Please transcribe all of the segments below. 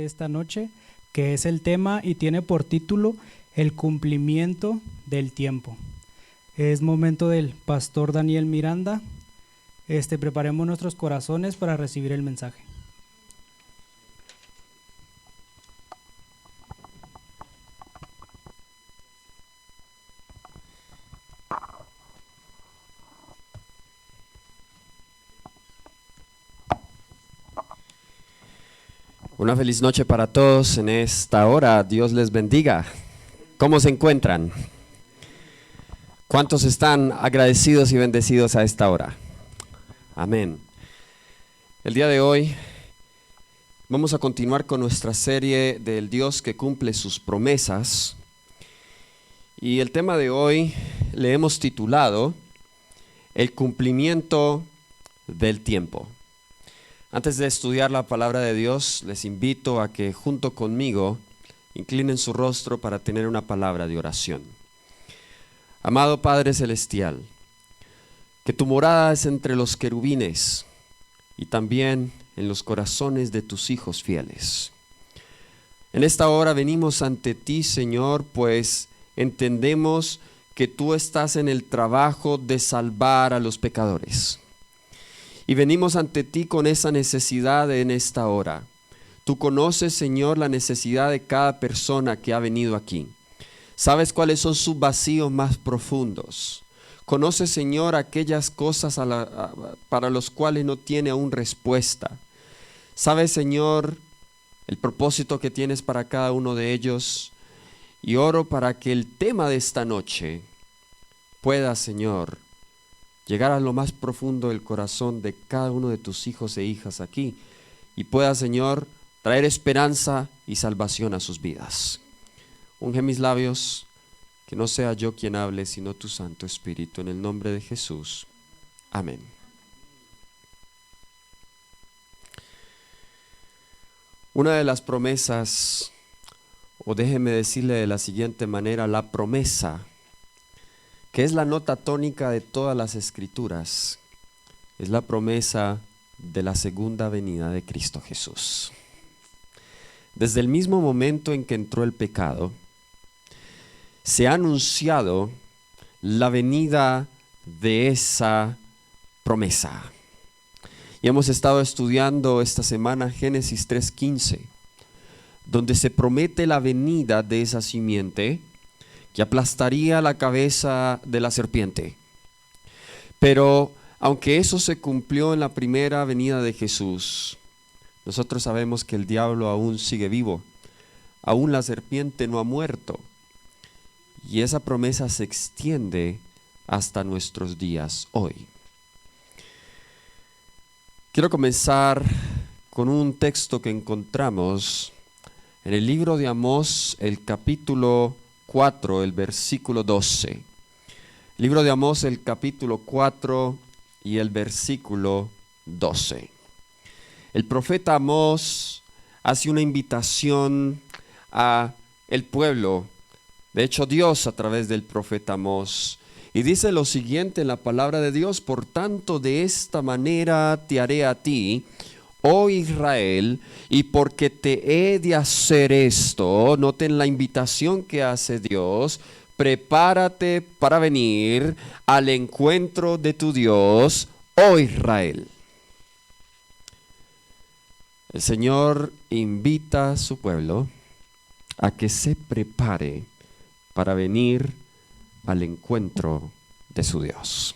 de esta noche, que es el tema y tiene por título El cumplimiento del tiempo. Es momento del pastor Daniel Miranda. Preparemos nuestros corazones para recibir el mensaje. Una feliz noche para todos en esta hora. Dios les bendiga. ¿Cómo se encuentran? ¿Cuántos están agradecidos y bendecidos a esta hora? Amén. El día de hoy vamos a continuar con nuestra serie del Dios que cumple sus promesas. Y el tema de hoy le hemos titulado El cumplimiento del tiempo. Antes de estudiar la palabra de Dios, les invito a que junto conmigo inclinen su rostro para tener una palabra de oración. Amado Padre Celestial, que tu morada es entre los querubines y también en los corazones de tus hijos fieles. En esta hora venimos ante ti, Señor, pues entendemos que tú estás en el trabajo de salvar a los pecadores. Y venimos ante ti con esa necesidad en esta hora. Tú conoces, Señor, la necesidad de cada persona que ha venido aquí. Sabes cuáles son sus vacíos más profundos. Conoces, Señor, aquellas cosas para las cuales no tiene aún respuesta. Sabes, Señor, el propósito que tienes para cada uno de ellos. Y oro para que el tema de esta noche pueda, Señor, llegar a lo más profundo del corazón de cada uno de tus hijos e hijas aquí y pueda, Señor, traer esperanza y salvación a sus vidas. Unge mis labios, que no sea yo quien hable, sino tu Santo Espíritu, en el nombre de Jesús. Amén. Una de las promesas, o déjeme decirle de la siguiente manera, la promesa que es la nota tónica de todas las escrituras, es la promesa de la segunda venida de Cristo Jesús. Desde el mismo momento en que entró el pecado, se ha anunciado la venida de esa promesa. Y hemos estado estudiando esta semana Génesis 3:15, donde se promete la venida de esa simiente que aplastaría la cabeza de la serpiente. Pero aunque eso se cumplió en la primera venida de Jesús, nosotros sabemos que el diablo aún sigue vivo, aún la serpiente no ha muerto, y esa promesa se extiende hasta nuestros días hoy. Quiero comenzar con un texto que encontramos en el libro de Amós, el capítulo 4, el versículo 12. Libro de Amós, el capítulo 4 y el versículo 12. El profeta Amós hace una invitación a el pueblo, de hecho Dios a través del profeta Amós, y dice lo siguiente en la palabra de Dios: por tanto de esta manera te haré a ti, oh Israel, y porque te he de hacer esto. Noten la invitación que hace Dios: prepárate para venir al encuentro de tu Dios, oh Israel. El Señor invita a su pueblo a que se prepare para venir al encuentro de su Dios.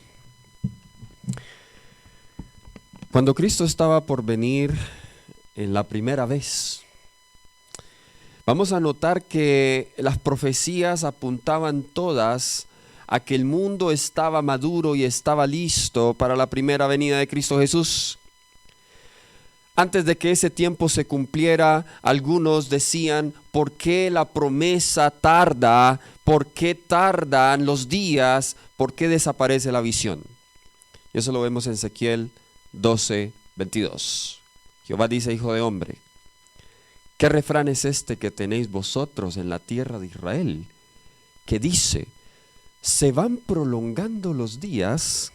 Cuando Cristo estaba por venir en la primera vez, vamos a notar que las profecías apuntaban todas a que el mundo estaba maduro y estaba listo para la primera venida de Cristo Jesús. Antes de que ese tiempo se cumpliera, algunos decían: ¿por qué la promesa tarda? ¿Por qué tardan los días? ¿Por qué desaparece la visión? Y eso lo vemos en Ezequiel 12:22. Jehová dice: hijo de hombre, ¿qué refrán es este que tenéis vosotros en la tierra de Israel? Que dice: se van prolongando los días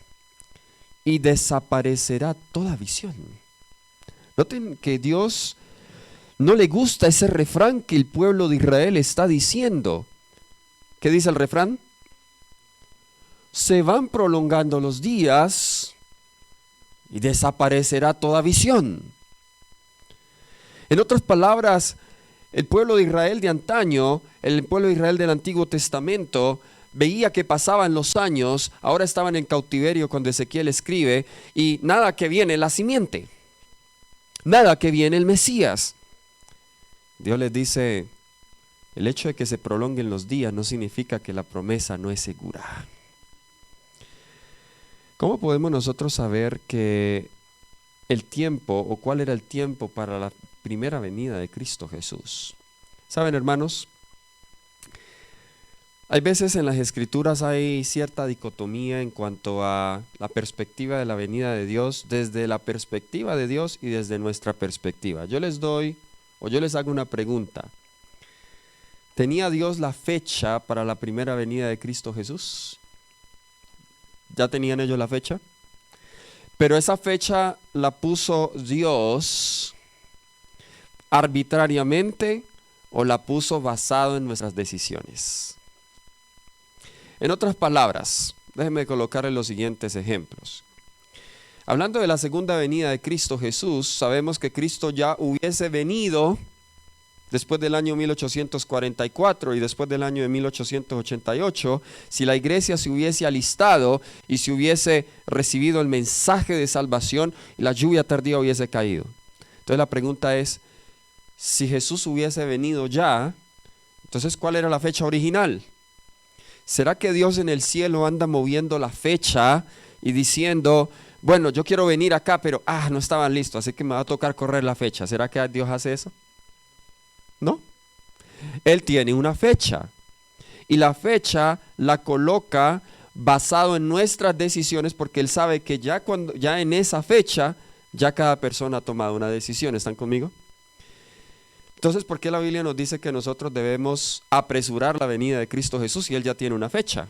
y desaparecerá toda visión. Noten que Dios no le gusta ese refrán que el pueblo de Israel está diciendo. ¿Qué dice el refrán? Se van prolongando los días y desaparecerá toda visión. En otras palabras, el pueblo de Israel de antaño, el pueblo de Israel del Antiguo Testamento, veía que pasaban los años, ahora estaban en cautiverio cuando Ezequiel escribe, y nada que viene la simiente, nada que viene el Mesías. Dios les dice, el hecho de que se prolonguen los días no significa que la promesa no es segura. ¿Cómo podemos nosotros saber que el tiempo o cuál era el tiempo para la primera venida de Cristo Jesús? ¿Saben, hermanos? Hay veces en las Escrituras hay cierta dicotomía en cuanto a la perspectiva de la venida de Dios, desde la perspectiva de Dios y desde nuestra perspectiva. Yo les hago una pregunta. ¿Tenía Dios la fecha para la primera venida de Cristo Jesús? ¿Ya tenían ellos la fecha? Pero esa fecha la puso Dios arbitrariamente o la puso basado en nuestras decisiones. En otras palabras, déjenme colocarle los siguientes ejemplos. Hablando de la segunda venida de Cristo Jesús, sabemos que Cristo ya hubiese venido después del año 1844 y después del año de 1888, si la iglesia se hubiese alistado y se hubiese recibido el mensaje de salvación y la lluvia tardía hubiese caído. Entonces la pregunta es, si Jesús hubiese venido ya, entonces ¿cuál era la fecha original? ¿Será que Dios en el cielo anda moviendo la fecha y diciendo, bueno, yo quiero venir acá, pero no estaban listos, así que me va a tocar correr la fecha? ¿Será que Dios hace eso? No. Él tiene una fecha y la fecha la coloca basado en nuestras decisiones, porque Él sabe que ya en esa fecha ya cada persona ha tomado una decisión. ¿Están conmigo? Entonces, ¿por qué la Biblia nos dice que nosotros debemos apresurar la venida de Cristo Jesús si Él ya tiene una fecha?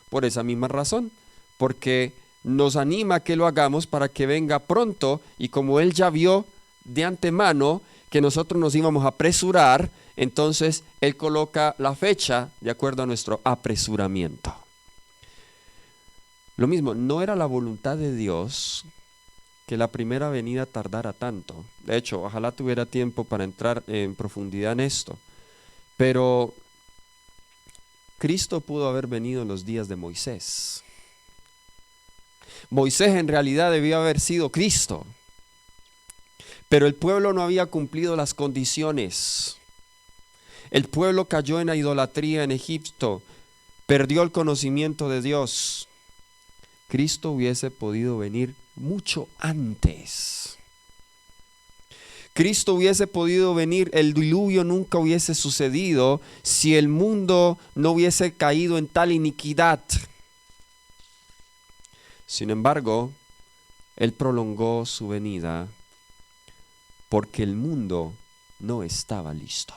Por esa misma razón, porque nos anima a que lo hagamos para que venga pronto, y como Él ya vio de antemano que nosotros nos íbamos a apresurar, entonces Él coloca la fecha de acuerdo a nuestro apresuramiento. Lo mismo, no era la voluntad de Dios que la primera venida tardara tanto. De hecho, ojalá tuviera tiempo para entrar en profundidad en esto. Pero Cristo pudo haber venido en los días de Moisés. Moisés en realidad debió haber sido Cristo. Pero el pueblo no había cumplido las condiciones. El pueblo cayó en la idolatría en Egipto, perdió el conocimiento de Dios. Cristo hubiese podido venir mucho antes. Cristo hubiese podido venir, el diluvio nunca hubiese sucedido si el mundo no hubiese caído en tal iniquidad. Sin embargo, Él prolongó su venida porque el mundo no estaba listo.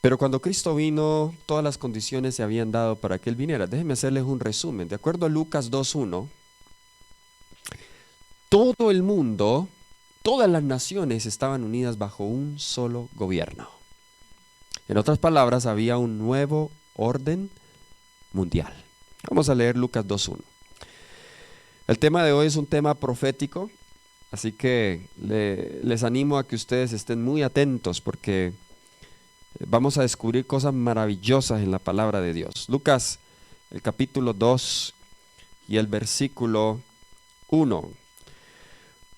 Pero cuando Cristo vino, todas las condiciones se habían dado para que Él viniera. Déjenme hacerles un resumen. De acuerdo a Lucas 2:1, todo el mundo, todas las naciones estaban unidas bajo un solo gobierno. En otras palabras, había un nuevo orden mundial. Vamos a leer Lucas 2:1. El tema de hoy es un tema profético, así que les animo a que ustedes estén muy atentos porque vamos a descubrir cosas maravillosas en la palabra de Dios. Lucas, el capítulo 2 y el versículo 1.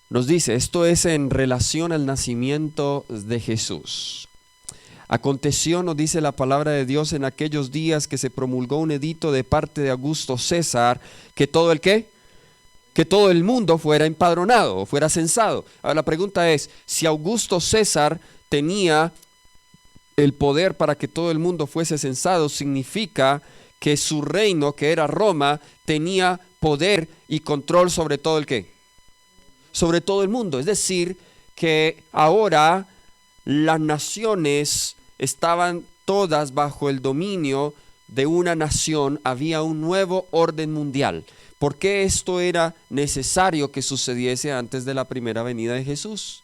Nos dice, esto es en relación al nacimiento de Jesús. Aconteció, nos dice la palabra de Dios, en aquellos días que se promulgó un edicto de parte de Augusto César, que todo el ¿qué? Que todo el mundo fuera empadronado o fuera censado. Ahora la pregunta es, si Augusto César tenía el poder para que todo el mundo fuese censado, significa que su reino, que era Roma, tenía poder y control sobre todo el ¿qué? Sobre todo el mundo. Es decir, que ahora las naciones estaban todas bajo el dominio de una nación, había un nuevo orden mundial. ¿Por qué esto era necesario que sucediese antes de la primera venida de Jesús?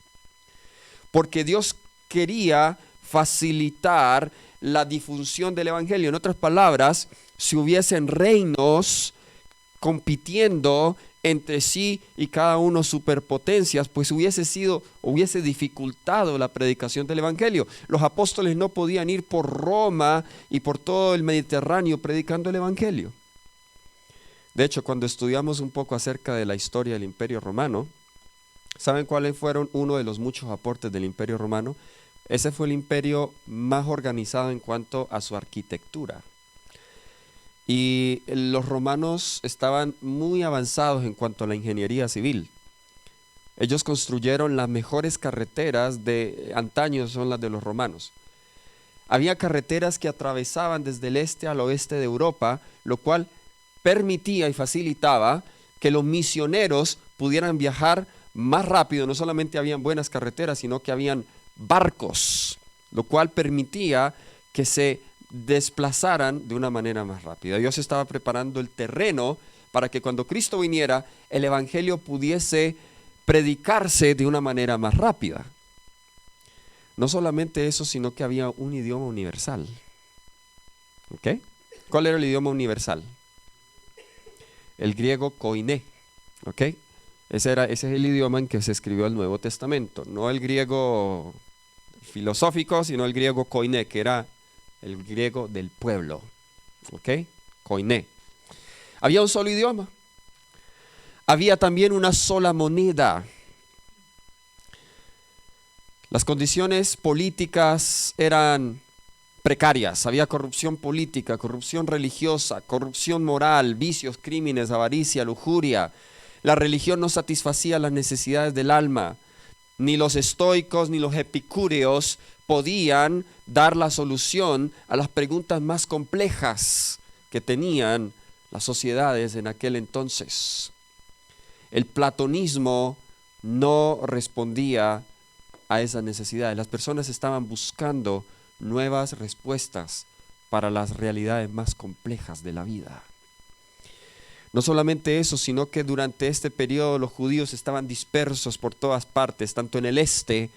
porque Dios quería facilitar la difusión del evangelio. En otras palabras, si hubiesen reinos compitiendo entre sí y cada uno superpotencias, pues hubiese dificultado la predicación del evangelio. Los apóstoles no podían ir por Roma y por todo el Mediterráneo predicando el evangelio. De hecho, cuando estudiamos un poco acerca de la historia del Imperio Romano, ¿saben cuáles fueron uno de los muchos aportes del Imperio Romano? Ese fue el imperio más organizado en cuanto a su arquitectura. Y los romanos estaban muy avanzados en cuanto a la ingeniería civil. Ellos construyeron las mejores carreteras de antaño, son las de los romanos. Había carreteras que atravesaban desde el este al oeste de Europa, lo cual permitía y facilitaba que los misioneros pudieran viajar más rápido. No solamente habían buenas carreteras, sino que habían barcos, lo cual permitía que se desplazaran de una manera más rápida. Dios estaba preparando el terreno para que cuando Cristo viniera, el evangelio pudiese predicarse de una manera más rápida. No solamente eso, sino que había un idioma universal. ¿Ok? ¿Cuál era el idioma universal? El griego koiné. ¿Ok? Ese es el idioma en que se escribió el Nuevo Testamento. No el griego filosófico, sino el griego koiné, que era el griego del pueblo. ¿Ok? Koiné. Había un solo idioma. Había también una sola moneda. Las condiciones políticas eran precarias. Había corrupción política, corrupción religiosa, corrupción moral, vicios, crímenes, avaricia, lujuria. La religión no satisfacía las necesidades del alma. Ni los estoicos ni los epicúreos podían dar la solución a las preguntas más complejas que tenían las sociedades en aquel entonces. El platonismo no respondía a esas necesidades. Las personas estaban buscando nuevas respuestas para las realidades más complejas de la vida. No solamente eso, sino que durante este periodo los judíos estaban dispersos por todas partes, tanto en el este,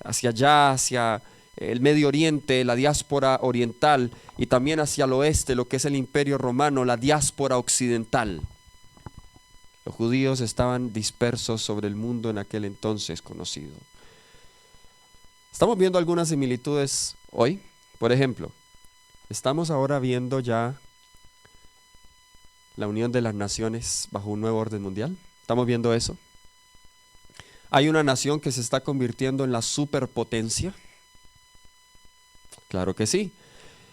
hacia allá, hacia el Medio Oriente, la diáspora oriental, y también hacia el oeste, lo que es el Imperio Romano, la diáspora occidental. Los judíos estaban dispersos sobre el mundo en aquel entonces conocido. Estamos viendo algunas similitudes hoy. Por ejemplo, estamos ahora viendo ya la unión de las naciones bajo un nuevo orden mundial. ¿Estamos viendo eso? ¿Hay una nación que se está convirtiendo en la superpotencia? Claro que sí.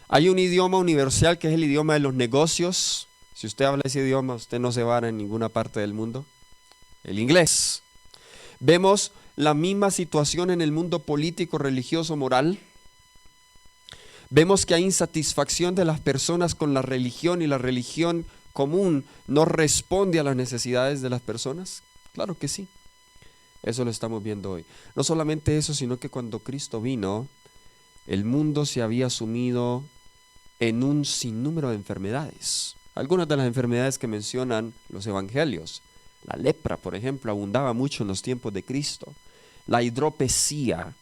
¿Hay un idioma universal que es el idioma de los negocios? Si usted habla ese idioma, usted no se va en ninguna parte del mundo. El inglés. Vemos la misma situación en el mundo político, religioso, moral. Vemos que hay insatisfacción de las personas con la religión y la religión común no responde a las necesidades de las personas. Claro que sí. Eso lo estamos viendo hoy. No solamente eso, sino que cuando Cristo vino, el mundo se había sumido en un sinnúmero de enfermedades. Algunas de las enfermedades que mencionan los evangelios. La lepra, por ejemplo, abundaba mucho en los tiempos de Cristo. La hidropesía,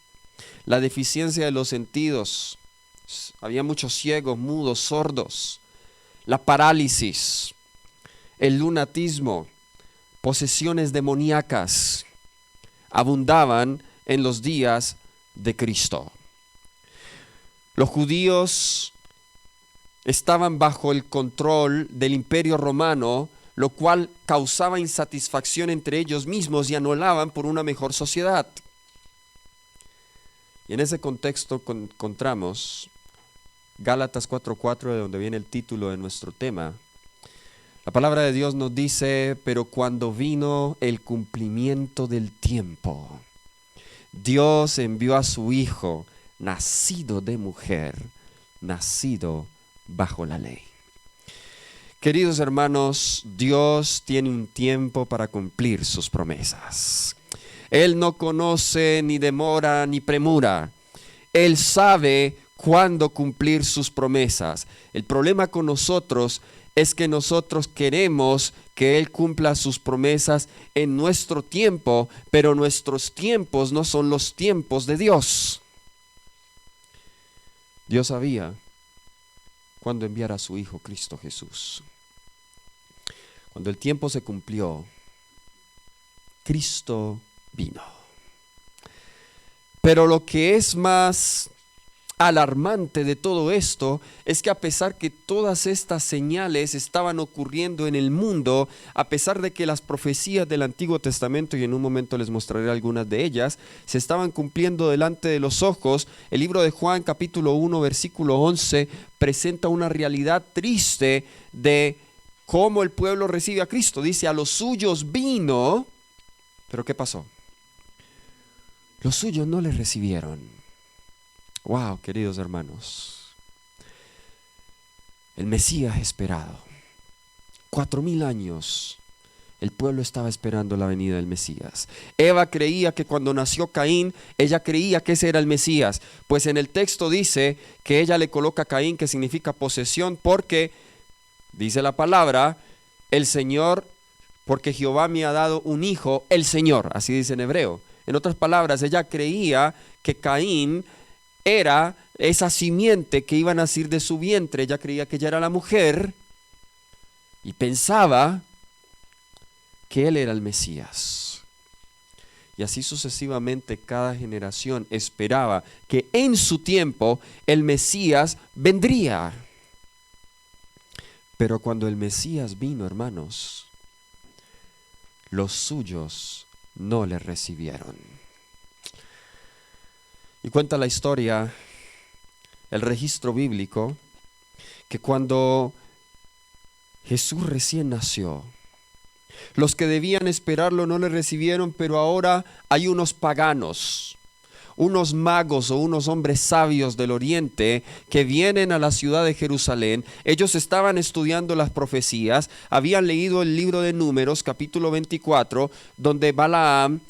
la deficiencia de los sentidos. Había muchos ciegos, mudos, sordos. La parálisis, el lunatismo, posesiones demoníacas abundaban en los días de Cristo. Los judíos estaban bajo el control del Imperio Romano, lo cual causaba insatisfacción entre ellos mismos y anhelaban por una mejor sociedad. Y en ese contexto encontramos Gálatas 4:4, de donde viene el título de nuestro tema. La palabra de Dios nos dice: pero cuando vino el cumplimiento del tiempo, Dios envió a su Hijo, nacido de mujer, nacido bajo la ley. Queridos hermanos, Dios tiene un tiempo para cumplir sus promesas. Él no conoce ni demora ni premura. Él sabe cuándo cumplir sus promesas. El problema con nosotros es que nosotros queremos que Él cumpla sus promesas en nuestro tiempo, pero nuestros tiempos no son los tiempos de Dios. Dios sabía cuándo enviar a su Hijo Cristo Jesús. Cuando el tiempo se cumplió, Cristo vino. Pero lo que es más alarmante de todo esto es que a pesar que todas estas señales estaban ocurriendo en el mundo, a pesar de que las profecías del Antiguo Testamento, y en un momento les mostraré algunas de ellas, se estaban cumpliendo delante de los ojos, el libro de Juan capítulo 1 versículo 11 presenta una realidad triste de cómo el pueblo recibe a Cristo. Dice, a los suyos vino, pero ¿qué pasó? Los suyos no le recibieron. Wow, queridos hermanos, el Mesías esperado. 4000 años el pueblo estaba esperando la venida del Mesías. Eva creía que cuando nació Caín, ella creía que ese era el Mesías, pues en el texto dice que ella le coloca a Caín, que significa posesión, porque dice la palabra, el Señor, porque Jehová me ha dado un hijo, el Señor, así dice en hebreo. En otras palabras, ella creía que Caín era esa simiente que iba a nacer de su vientre. Ella creía que ella era la mujer y pensaba que él era el Mesías. Y así sucesivamente cada generación esperaba que en su tiempo el Mesías vendría. Pero cuando el Mesías vino, hermanos, los suyos no le recibieron. Y cuenta la historia, el registro bíblico, que cuando Jesús recién nació, los que debían esperarlo no le recibieron, pero ahora hay unos paganos, unos magos o unos hombres sabios del oriente que vienen a la ciudad de Jerusalén. Ellos estaban estudiando las profecías, habían leído el libro de Números, capítulo 24, donde Balaam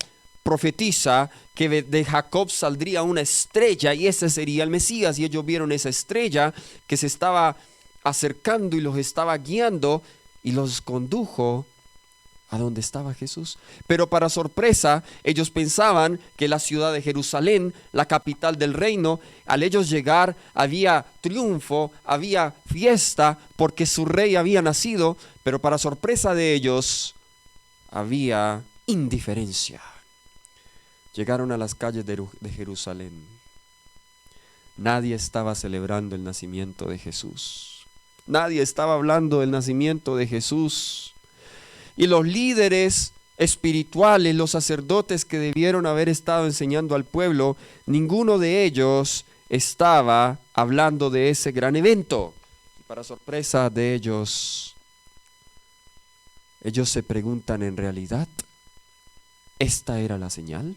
profetiza que de Jacob saldría una estrella y ese sería el Mesías, y ellos vieron esa estrella que se estaba acercando y los estaba guiando y los condujo a donde estaba Jesús. Pero para sorpresa, ellos pensaban que la ciudad de Jerusalén, la capital del reino, al ellos llegar había triunfo, había fiesta porque su rey había nacido, pero para sorpresa de ellos había indiferencia. Llegaron a las calles de Jerusalén. Nadie estaba celebrando el nacimiento de Jesús. Nadie estaba hablando del nacimiento de Jesús. Y los líderes espirituales, los sacerdotes que debieron haber estado enseñando al pueblo, ninguno de ellos estaba hablando de ese gran evento. Y para sorpresa de ellos se preguntan, ¿en realidad esta era la señal?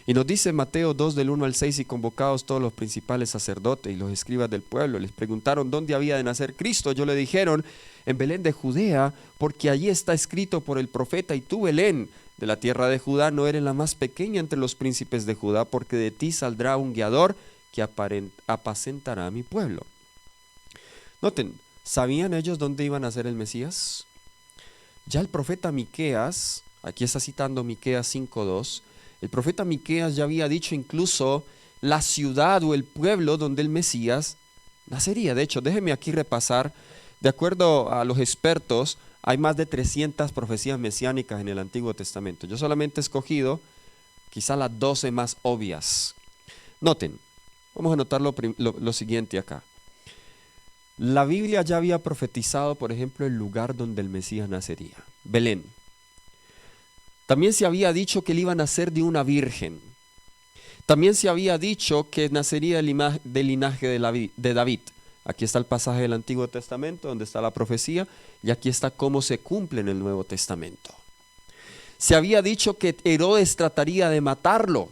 Y nos dice Mateo 2 del 1 al 6, y convocados todos los principales sacerdotes y los escribas del pueblo, les preguntaron dónde había de nacer Cristo. Ellos le dijeron, en Belén de Judea, porque allí está escrito por el profeta, y tú, Belén, de la tierra de Judá, no eres la más pequeña entre los príncipes de Judá, porque de ti saldrá un guiador que apacentará a mi pueblo. Noten, ¿sabían ellos dónde iba a nacer el Mesías? Ya el profeta Miqueas, aquí está citando Miqueas 5:2, el profeta Miqueas ya había dicho incluso la ciudad o el pueblo donde el Mesías nacería. De hecho, déjenme aquí repasar. De acuerdo a los expertos, hay más de 300 profecías mesiánicas en el Antiguo Testamento. Yo solamente he escogido quizá las 12 más obvias. Noten, vamos a notar lo siguiente acá. La Biblia ya había profetizado, por ejemplo, el lugar donde el Mesías nacería, Belén. También se había dicho que él iba a nacer de una virgen. También se había dicho que nacería del linaje de David. Aquí está el pasaje del Antiguo Testamento donde está la profecía, y aquí está cómo se cumple en el Nuevo Testamento. Se había dicho que Herodes trataría de matarlo.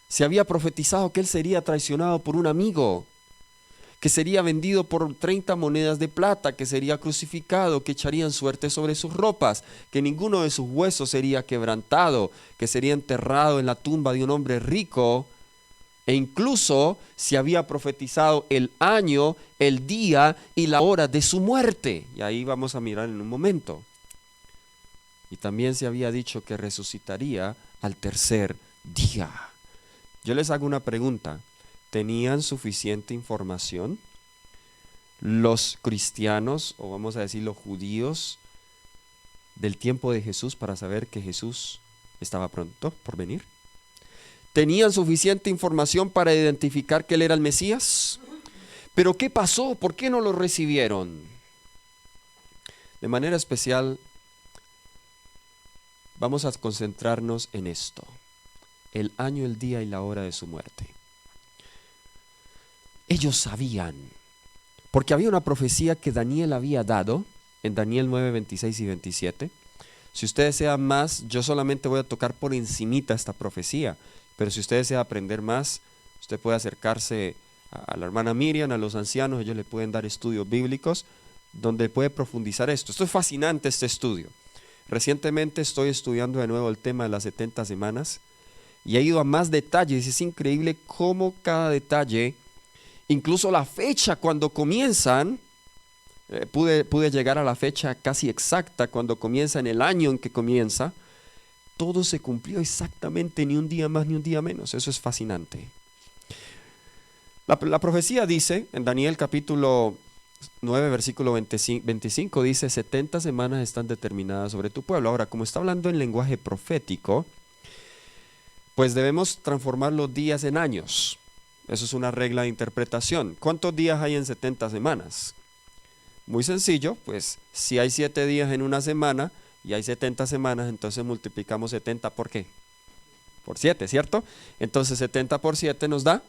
Se había profetizado que él sería traicionado por un amigo, que sería vendido por 30 monedas de plata, que sería crucificado, que echarían suerte sobre sus ropas, que ninguno de sus huesos sería quebrantado, que sería enterrado en la tumba de un hombre rico E incluso se había profetizado el año, el día y la hora de su muerte. Y ahí vamos a mirar en un momento. Y también se había dicho que resucitaría al tercer día. Yo les hago una pregunta. ¿Tenían suficiente información los cristianos, o vamos a decir los judíos, del tiempo de Jesús para saber que Jesús estaba pronto por venir? ¿Tenían suficiente información para identificar que Él era el Mesías? ¿Pero qué pasó? ¿Por qué no lo recibieron? De manera especial, vamos a concentrarnos en esto: el año, el día y la hora de su muerte. Ellos sabían, porque había una profecía que Daniel había dado en Daniel 9, 26 y 27. Si usted desea más, yo solamente voy a tocar por encimita esta profecía, pero si usted desea aprender más, usted puede acercarse a la hermana Miriam, a los ancianos, ellos le pueden dar estudios bíblicos donde puede profundizar esto. Esto es fascinante, este estudio. Recientemente estoy estudiando de nuevo el tema de las 70 semanas y he ido a más detalles. Es increíble cómo cada detalle, incluso la fecha cuando comienzan, pude llegar a la fecha casi exacta cuando comienza, en el año en que comienza. Todo se cumplió exactamente, ni un día más ni un día menos. Eso es fascinante. La profecía dice, en Daniel capítulo 9, versículo 25, dice: 70 semanas están determinadas sobre tu pueblo. Ahora, como está hablando en lenguaje profético, pues debemos transformar los días en años. Eso es una regla de interpretación. ¿Cuántos días hay en 70 semanas? Muy sencillo, pues si hay 7 días en una semana y hay 70 semanas, entonces multiplicamos 70 ¿por qué? Por 7, ¿cierto? Entonces 70 por 7 nos da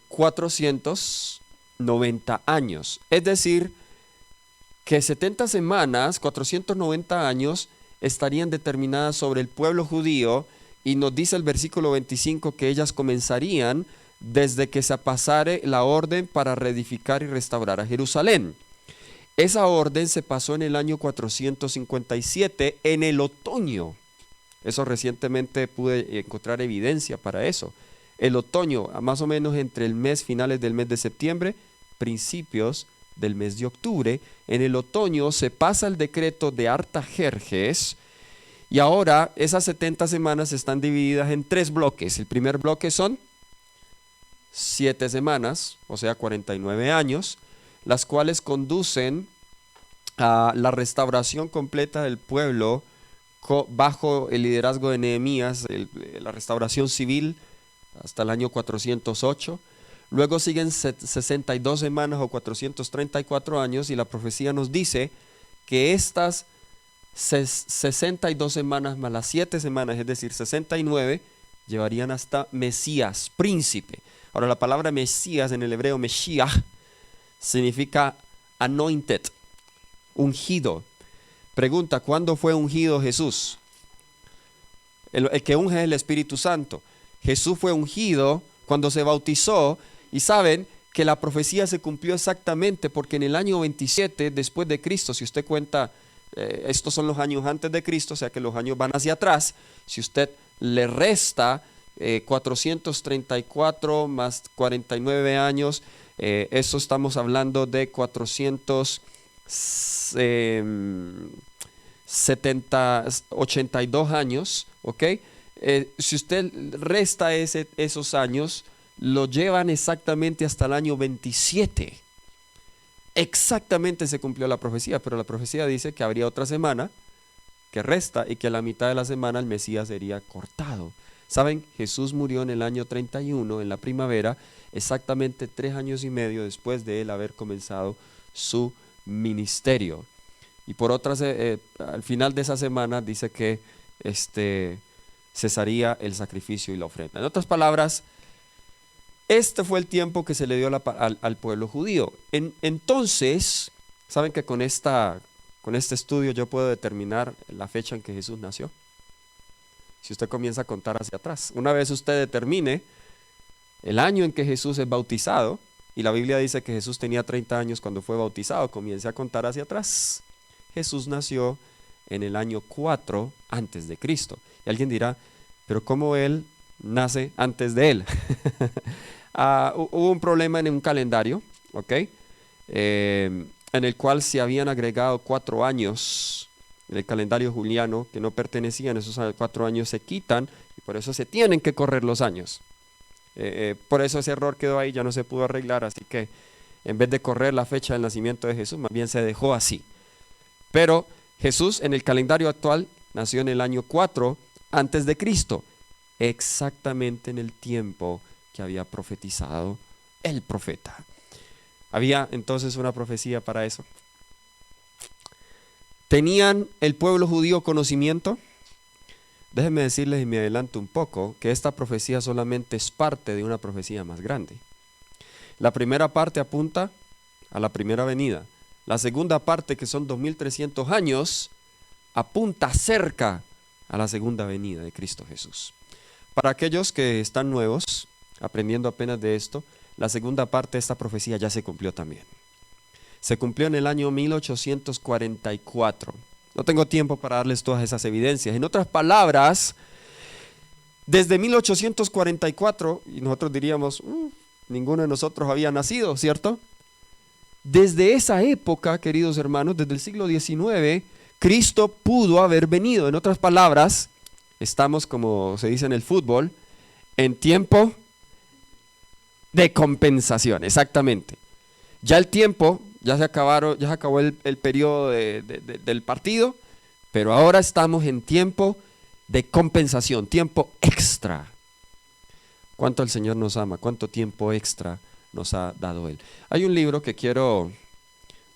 490 años. Es decir, que 70 semanas, 490 años, estarían determinadas sobre el pueblo judío, y nos dice el versículo 25 que ellas comenzarían desde que se pasare la orden para reedificar y restaurar a Jerusalén. Esa orden se pasó en el año 457, en el otoño. Eso recientemente pude encontrar evidencia para eso. El otoño, más o menos entre el mes, finales del mes de septiembre, principios del mes de octubre. En el otoño se pasa el decreto de Artajerjes, y ahora esas 70 semanas están divididas en 3 bloques. El primer bloque son 7 semanas, o sea 49 años, las cuales conducen a la restauración completa del pueblo bajo el liderazgo de Nehemías, la restauración civil hasta el año 408. Luego siguen 62 semanas o 434 años, y la profecía nos dice que estas 62 semanas más las 7 semanas, es decir, 69, llevarían hasta Mesías, príncipe. Ahora, la palabra Mesías en el hebreo, Meshiach, significa anointed, ungido. Pregunta: ¿cuándo fue ungido Jesús? El que unge es el Espíritu Santo. Jesús fue ungido cuando se bautizó, y saben que la profecía se cumplió exactamente porque en el año 27 después de Cristo, si usted cuenta, estos son los años antes de Cristo, o sea que los años van hacia atrás. Si usted le resta 434 más 49 años, eso estamos hablando de 82 años, ¿ok? Si usted resta esos años, lo llevan exactamente hasta el año 27. Exactamente se cumplió la profecía, pero la profecía dice que habría otra semana que resta y que a la mitad de la semana el Mesías sería cortado. Saben, Jesús murió en el año 31, en la primavera, exactamente 3 años y medio después de él haber comenzado su ministerio. Y por otras, al final de esa semana dice que cesaría el sacrificio y la ofrenda. En otras palabras, este fue el tiempo que se le dio al pueblo judío. Entonces, ¿saben que con este estudio yo puedo determinar la fecha en que Jesús nació? Si usted comienza a contar hacia atrás. Una vez usted determine el año en que Jesús es bautizado, y la Biblia dice que Jesús tenía 30 años cuando fue bautizado, comience a contar hacia atrás. Jesús nació en el año 4 antes de Cristo. Y alguien dirá: pero ¿cómo él nace antes de él. Hubo un problema en un calendario, ¿ok? En el cual se habían agregado 4 años en el calendario juliano que no pertenecían. Esos 4 años se quitan y por eso se tienen que correr los años. Por eso ese error quedó ahí, ya no se pudo arreglar, así que en vez de correr la fecha del nacimiento de Jesús, más bien se dejó así. Pero Jesús en el calendario actual nació en el año 4 antes de Cristo, exactamente en el tiempo que había profetizado el profeta. Había entonces una profecía para eso. ¿Tenían el pueblo judío conocimiento? Déjenme decirles, y me adelanto un poco, que esta profecía solamente es parte de una profecía más grande. La primera parte apunta a la primera venida. La segunda parte, que son 2300 años, apunta cerca a la segunda venida de Cristo Jesús. Para aquellos que están nuevos, aprendiendo apenas de esto, la segunda parte de esta profecía ya se cumplió también. Se cumplió en el año 1844. No tengo tiempo para darles todas esas evidencias. En otras palabras, desde 1844, y nosotros diríamos, ninguno de nosotros había nacido, ¿cierto? Desde esa época, queridos hermanos, desde el siglo XIX, Cristo pudo haber venido. En otras palabras, estamos, como se dice en el fútbol, en tiempo de compensación, exactamente. Ya el tiempo, ya se acabó el periodo del partido, pero ahora estamos en tiempo de compensación, tiempo extra. ¿Cuánto el Señor nos ama? ¿Cuánto tiempo extra nos ha dado Él? Hay un libro que quiero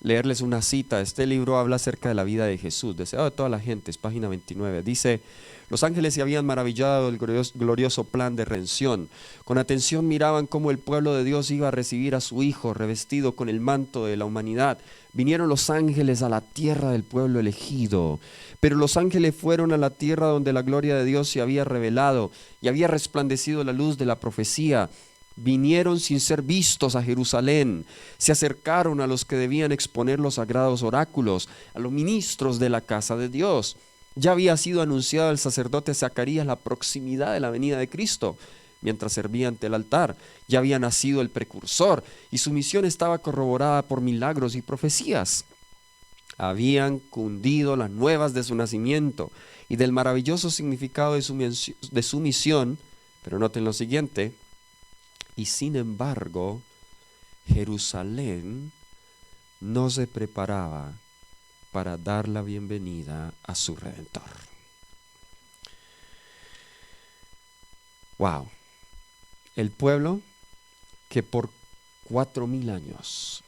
leerles una cita. Este libro habla acerca de la vida de Jesús, deseado de toda la gente, es página 29. Dice: los ángeles se habían maravillado del glorioso plan de redención. Con atención miraban cómo el pueblo de Dios iba a recibir a su Hijo revestido con el manto de la humanidad. Vinieron los ángeles a la tierra del pueblo elegido. Pero los ángeles fueron a la tierra donde la gloria de Dios se había revelado y había resplandecido la luz de la profecía. Vinieron sin ser vistos a Jerusalén, se acercaron a los que debían exponer los sagrados oráculos, a los ministros de la casa de Dios. Ya había sido anunciado al sacerdote Zacarías la proximidad de la venida de Cristo. Mientras servía ante el altar, ya había nacido el precursor y su misión estaba corroborada por milagros y profecías. Habían cundido las nuevas de su nacimiento y del maravilloso significado de su misión, pero noten lo siguiente: y sin embargo, Jerusalén no se preparaba para dar la bienvenida a su Redentor. Wow. El pueblo que por 4000 años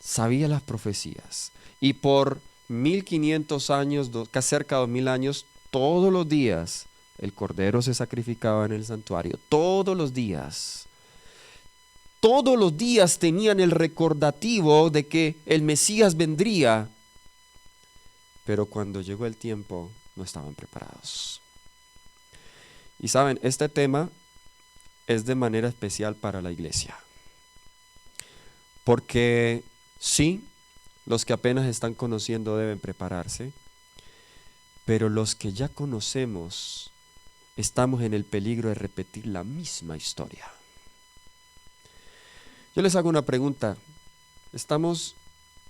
sabía las profecías y por 1500 años, cerca de 2000 años, todos los días el cordero se sacrificaba en el santuario. Todos los días tenían el recordativo de que el Mesías vendría. Pero cuando llegó el tiempo, no estaban preparados. Y saben, este tema es de manera especial para la iglesia. Porque sí, los que apenas están conociendo deben prepararse, pero los que ya conocemos estamos en el peligro de repetir la misma historia. Yo les hago una pregunta. ¿Estamos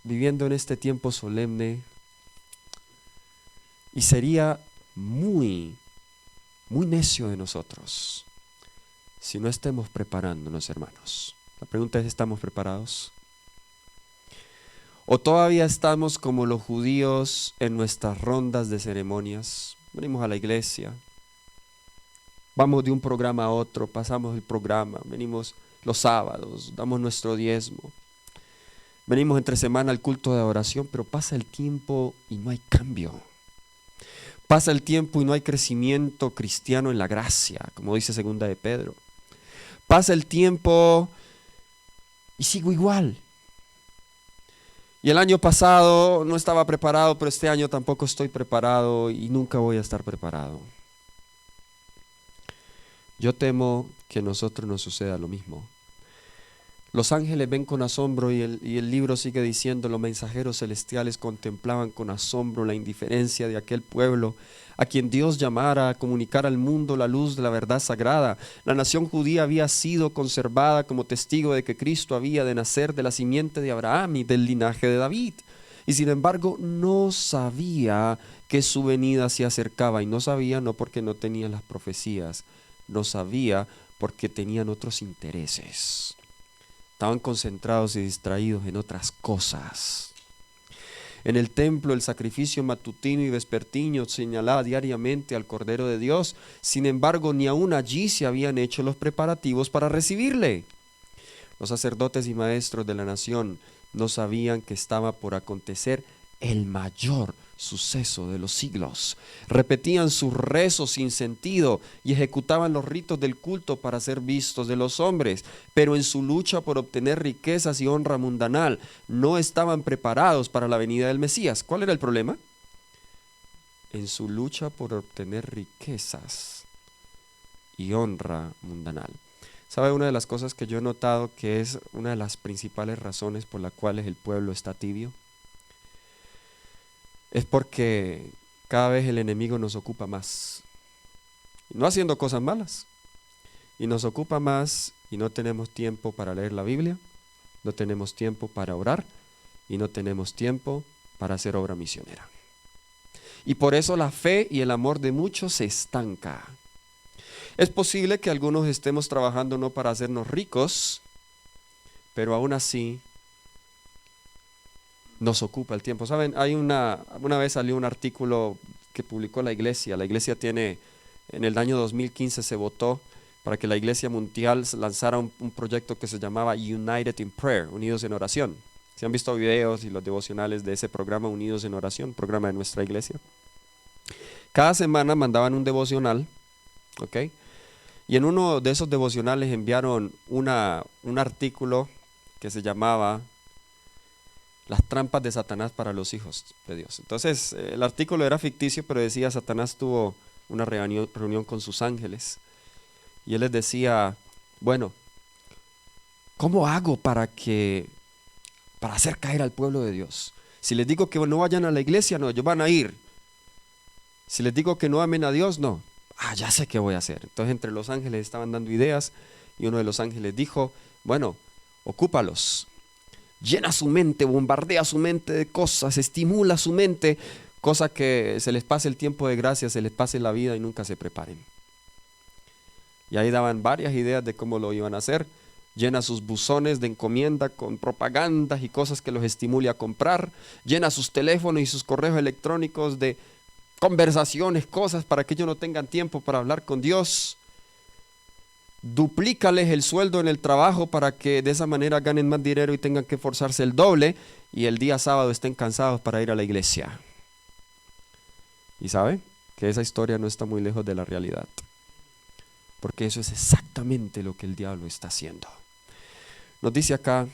viviendo en este tiempo solemne? Y sería muy necio de nosotros si no estemos preparándonos, hermanos. La pregunta es: ¿estamos preparados? ¿O todavía estamos como los judíos en nuestras rondas de ceremonias? Venimos a la iglesia, vamos de un programa a otro, pasamos el programa, venimos los sábados, damos nuestro diezmo, venimos entre semana al culto de adoración, pero pasa el tiempo y no hay cambio. Pasa el tiempo y no hay crecimiento cristiano en la gracia, como dice segunda de Pedro. Pasa el tiempo y sigo igual. Y el año pasado no estaba preparado, pero este año tampoco estoy preparado y nunca voy a estar preparado. Yo temo que a nosotros nos suceda lo mismo. Los ángeles ven con asombro y el libro sigue diciendo, los mensajeros celestiales contemplaban con asombro la indiferencia de aquel pueblo a quien Dios llamara a comunicar al mundo la luz de la verdad sagrada. La nación judía había sido conservada como testigo de que Cristo había de nacer de la simiente de Abraham y del linaje de David. Y sin embargo no sabía que su venida se acercaba, y no sabía no porque no tenían las profecías, no sabía porque tenían otros intereses. Estaban concentrados y distraídos en otras cosas. En el templo el sacrificio matutino y vespertino señalaba diariamente al Cordero de Dios. Sin embargo, ni aún allí se habían hecho los preparativos para recibirle. Los sacerdotes y maestros de la nación no sabían que estaba por acontecer el mayor suceso de los siglos. Repetían sus rezos sin sentido y ejecutaban los ritos del culto para ser vistos de los hombres, pero en su lucha por obtener riquezas y honra mundanal no estaban preparados para la venida del Mesías. ¿Cuál era el problema? En su lucha por obtener riquezas y honra mundanal. ¿Sabe una de las cosas que yo he notado que es una de las principales razones por las cuales el pueblo está tibio? Es porque cada vez el enemigo nos ocupa más, no haciendo cosas malas, y nos ocupa más y no tenemos tiempo para leer la Biblia, no tenemos tiempo para orar y no tenemos tiempo para hacer obra misionera. Y por eso la fe y el amor de muchos se estanca. Es posible que algunos estemos trabajando no para hacernos ricos, pero aún así nos ocupa el tiempo. ¿Saben? Una vez salió un artículo que publicó la iglesia. La iglesia tiene, en el año 2015 se votó para que la iglesia mundial lanzara un proyecto que se llamaba United in Prayer, Unidos en Oración. ¿Se han visto videos y los devocionales de ese programa Unidos en Oración, programa de nuestra iglesia? Cada semana mandaban un devocional, ¿ok? Y en uno de esos devocionales enviaron un artículo que se llamaba Las trampas de Satanás para los hijos de Dios. Entonces, el artículo era ficticio, pero decía, Satanás tuvo una reunión con sus ángeles. Y él les decía, bueno, ¿cómo hago para hacer caer al pueblo de Dios? Si les digo que no vayan a la iglesia, no, ellos van a ir. Si les digo que no amen a Dios, no. Ya sé qué voy a hacer. Entonces, entre los ángeles estaban dando ideas, y uno de los ángeles dijo, bueno, ocúpalos. Llena su mente, bombardea su mente de cosas, estimula su mente, cosa que se les pase el tiempo de gracia, se les pase la vida y nunca se preparen. Y ahí daban varias ideas de cómo lo iban a hacer. Llena sus buzones de encomienda con propagandas y cosas que los estimule a comprar. Llena sus teléfonos y sus correos electrónicos de conversaciones, cosas para que ellos no tengan tiempo para hablar con Dios. Duplícales el sueldo en el trabajo para que de esa manera ganen más dinero y tengan que esforzarse el doble, y el día sábado estén cansados para ir a la iglesia. Y sabe que esa historia no está muy lejos de la realidad, porque eso es exactamente lo que el diablo está haciendo. Nos dice acá,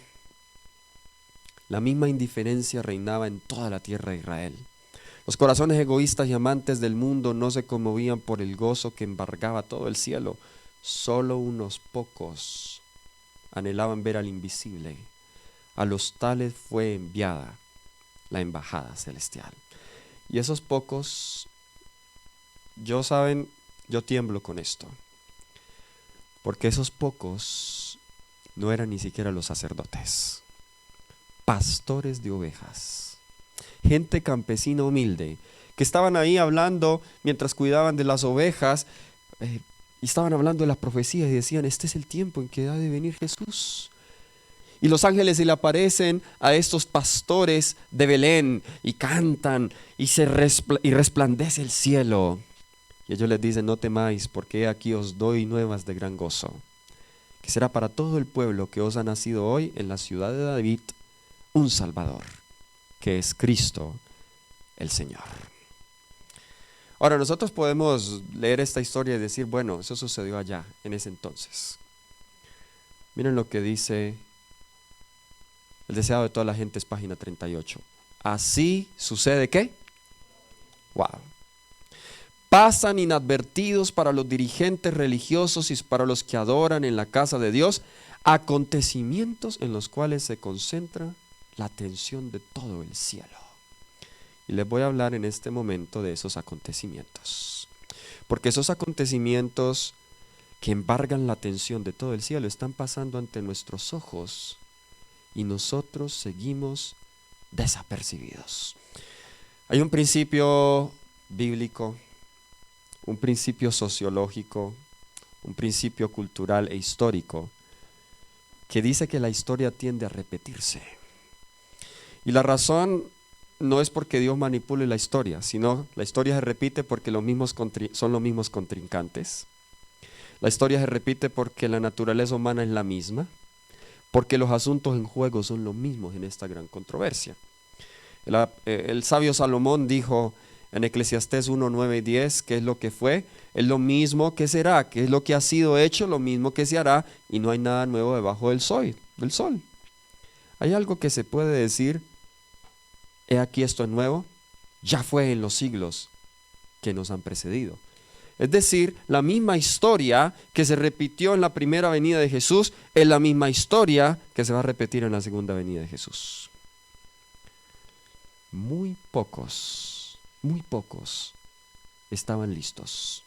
la misma indiferencia reinaba en toda la tierra de Israel. Los corazones egoístas y amantes del mundo no se conmovían por el gozo que embargaba todo el cielo. Solo unos pocos anhelaban ver al invisible. A los tales fue enviada la embajada celestial. Y esos pocos, yo tiemblo con esto, porque esos pocos no eran ni siquiera los sacerdotes, pastores de ovejas, gente campesina humilde, que estaban ahí hablando mientras cuidaban de las ovejas, y estaban hablando de las profecías y decían, este es el tiempo en que ha de venir Jesús. Y los ángeles se le aparecen a estos pastores de Belén y cantan y resplandece el cielo. Y ellos les dicen, no temáis, porque aquí os doy nuevas de gran gozo, que será para todo el pueblo que os ha nacido hoy en la ciudad de David un Salvador, que es Cristo el Señor. Ahora, nosotros podemos leer esta historia y decir, bueno, eso sucedió allá, en ese entonces. Miren lo que dice el deseado de toda la gente, es página 38. Así sucede, ¿qué? Wow. pasan inadvertidos para los dirigentes religiosos y para los que adoran en la casa de Dios, acontecimientos en los cuales se concentra la atención de todo el cielo. Y les voy a hablar en este momento de esos acontecimientos, porque esos acontecimientos que embargan la atención de todo el cielo están pasando ante nuestros ojos y nosotros seguimos desapercibidos. Hay un principio bíblico, un principio sociológico, un principio cultural e histórico que dice que la historia tiende a repetirse. Y la razón no es porque Dios manipule la historia, sino la historia se repite porque son los mismos contrincantes. La historia se repite porque la naturaleza humana es la misma, porque los asuntos en juego son los mismos en esta gran controversia. El sabio Salomón dijo en Eclesiastés 1, 9 y 10, ¿qué es lo que fue? Es lo mismo que será, que es lo que ha sido hecho, lo mismo que se hará, y no hay nada nuevo debajo del sol. ¿Hay algo que se puede decir? He aquí esto es nuevo, ya fue en los siglos que nos han precedido. Es decir, la misma historia que se repitió en la primera venida de Jesús es la misma historia que se va a repetir en la segunda venida de Jesús. Muy pocos estaban listos.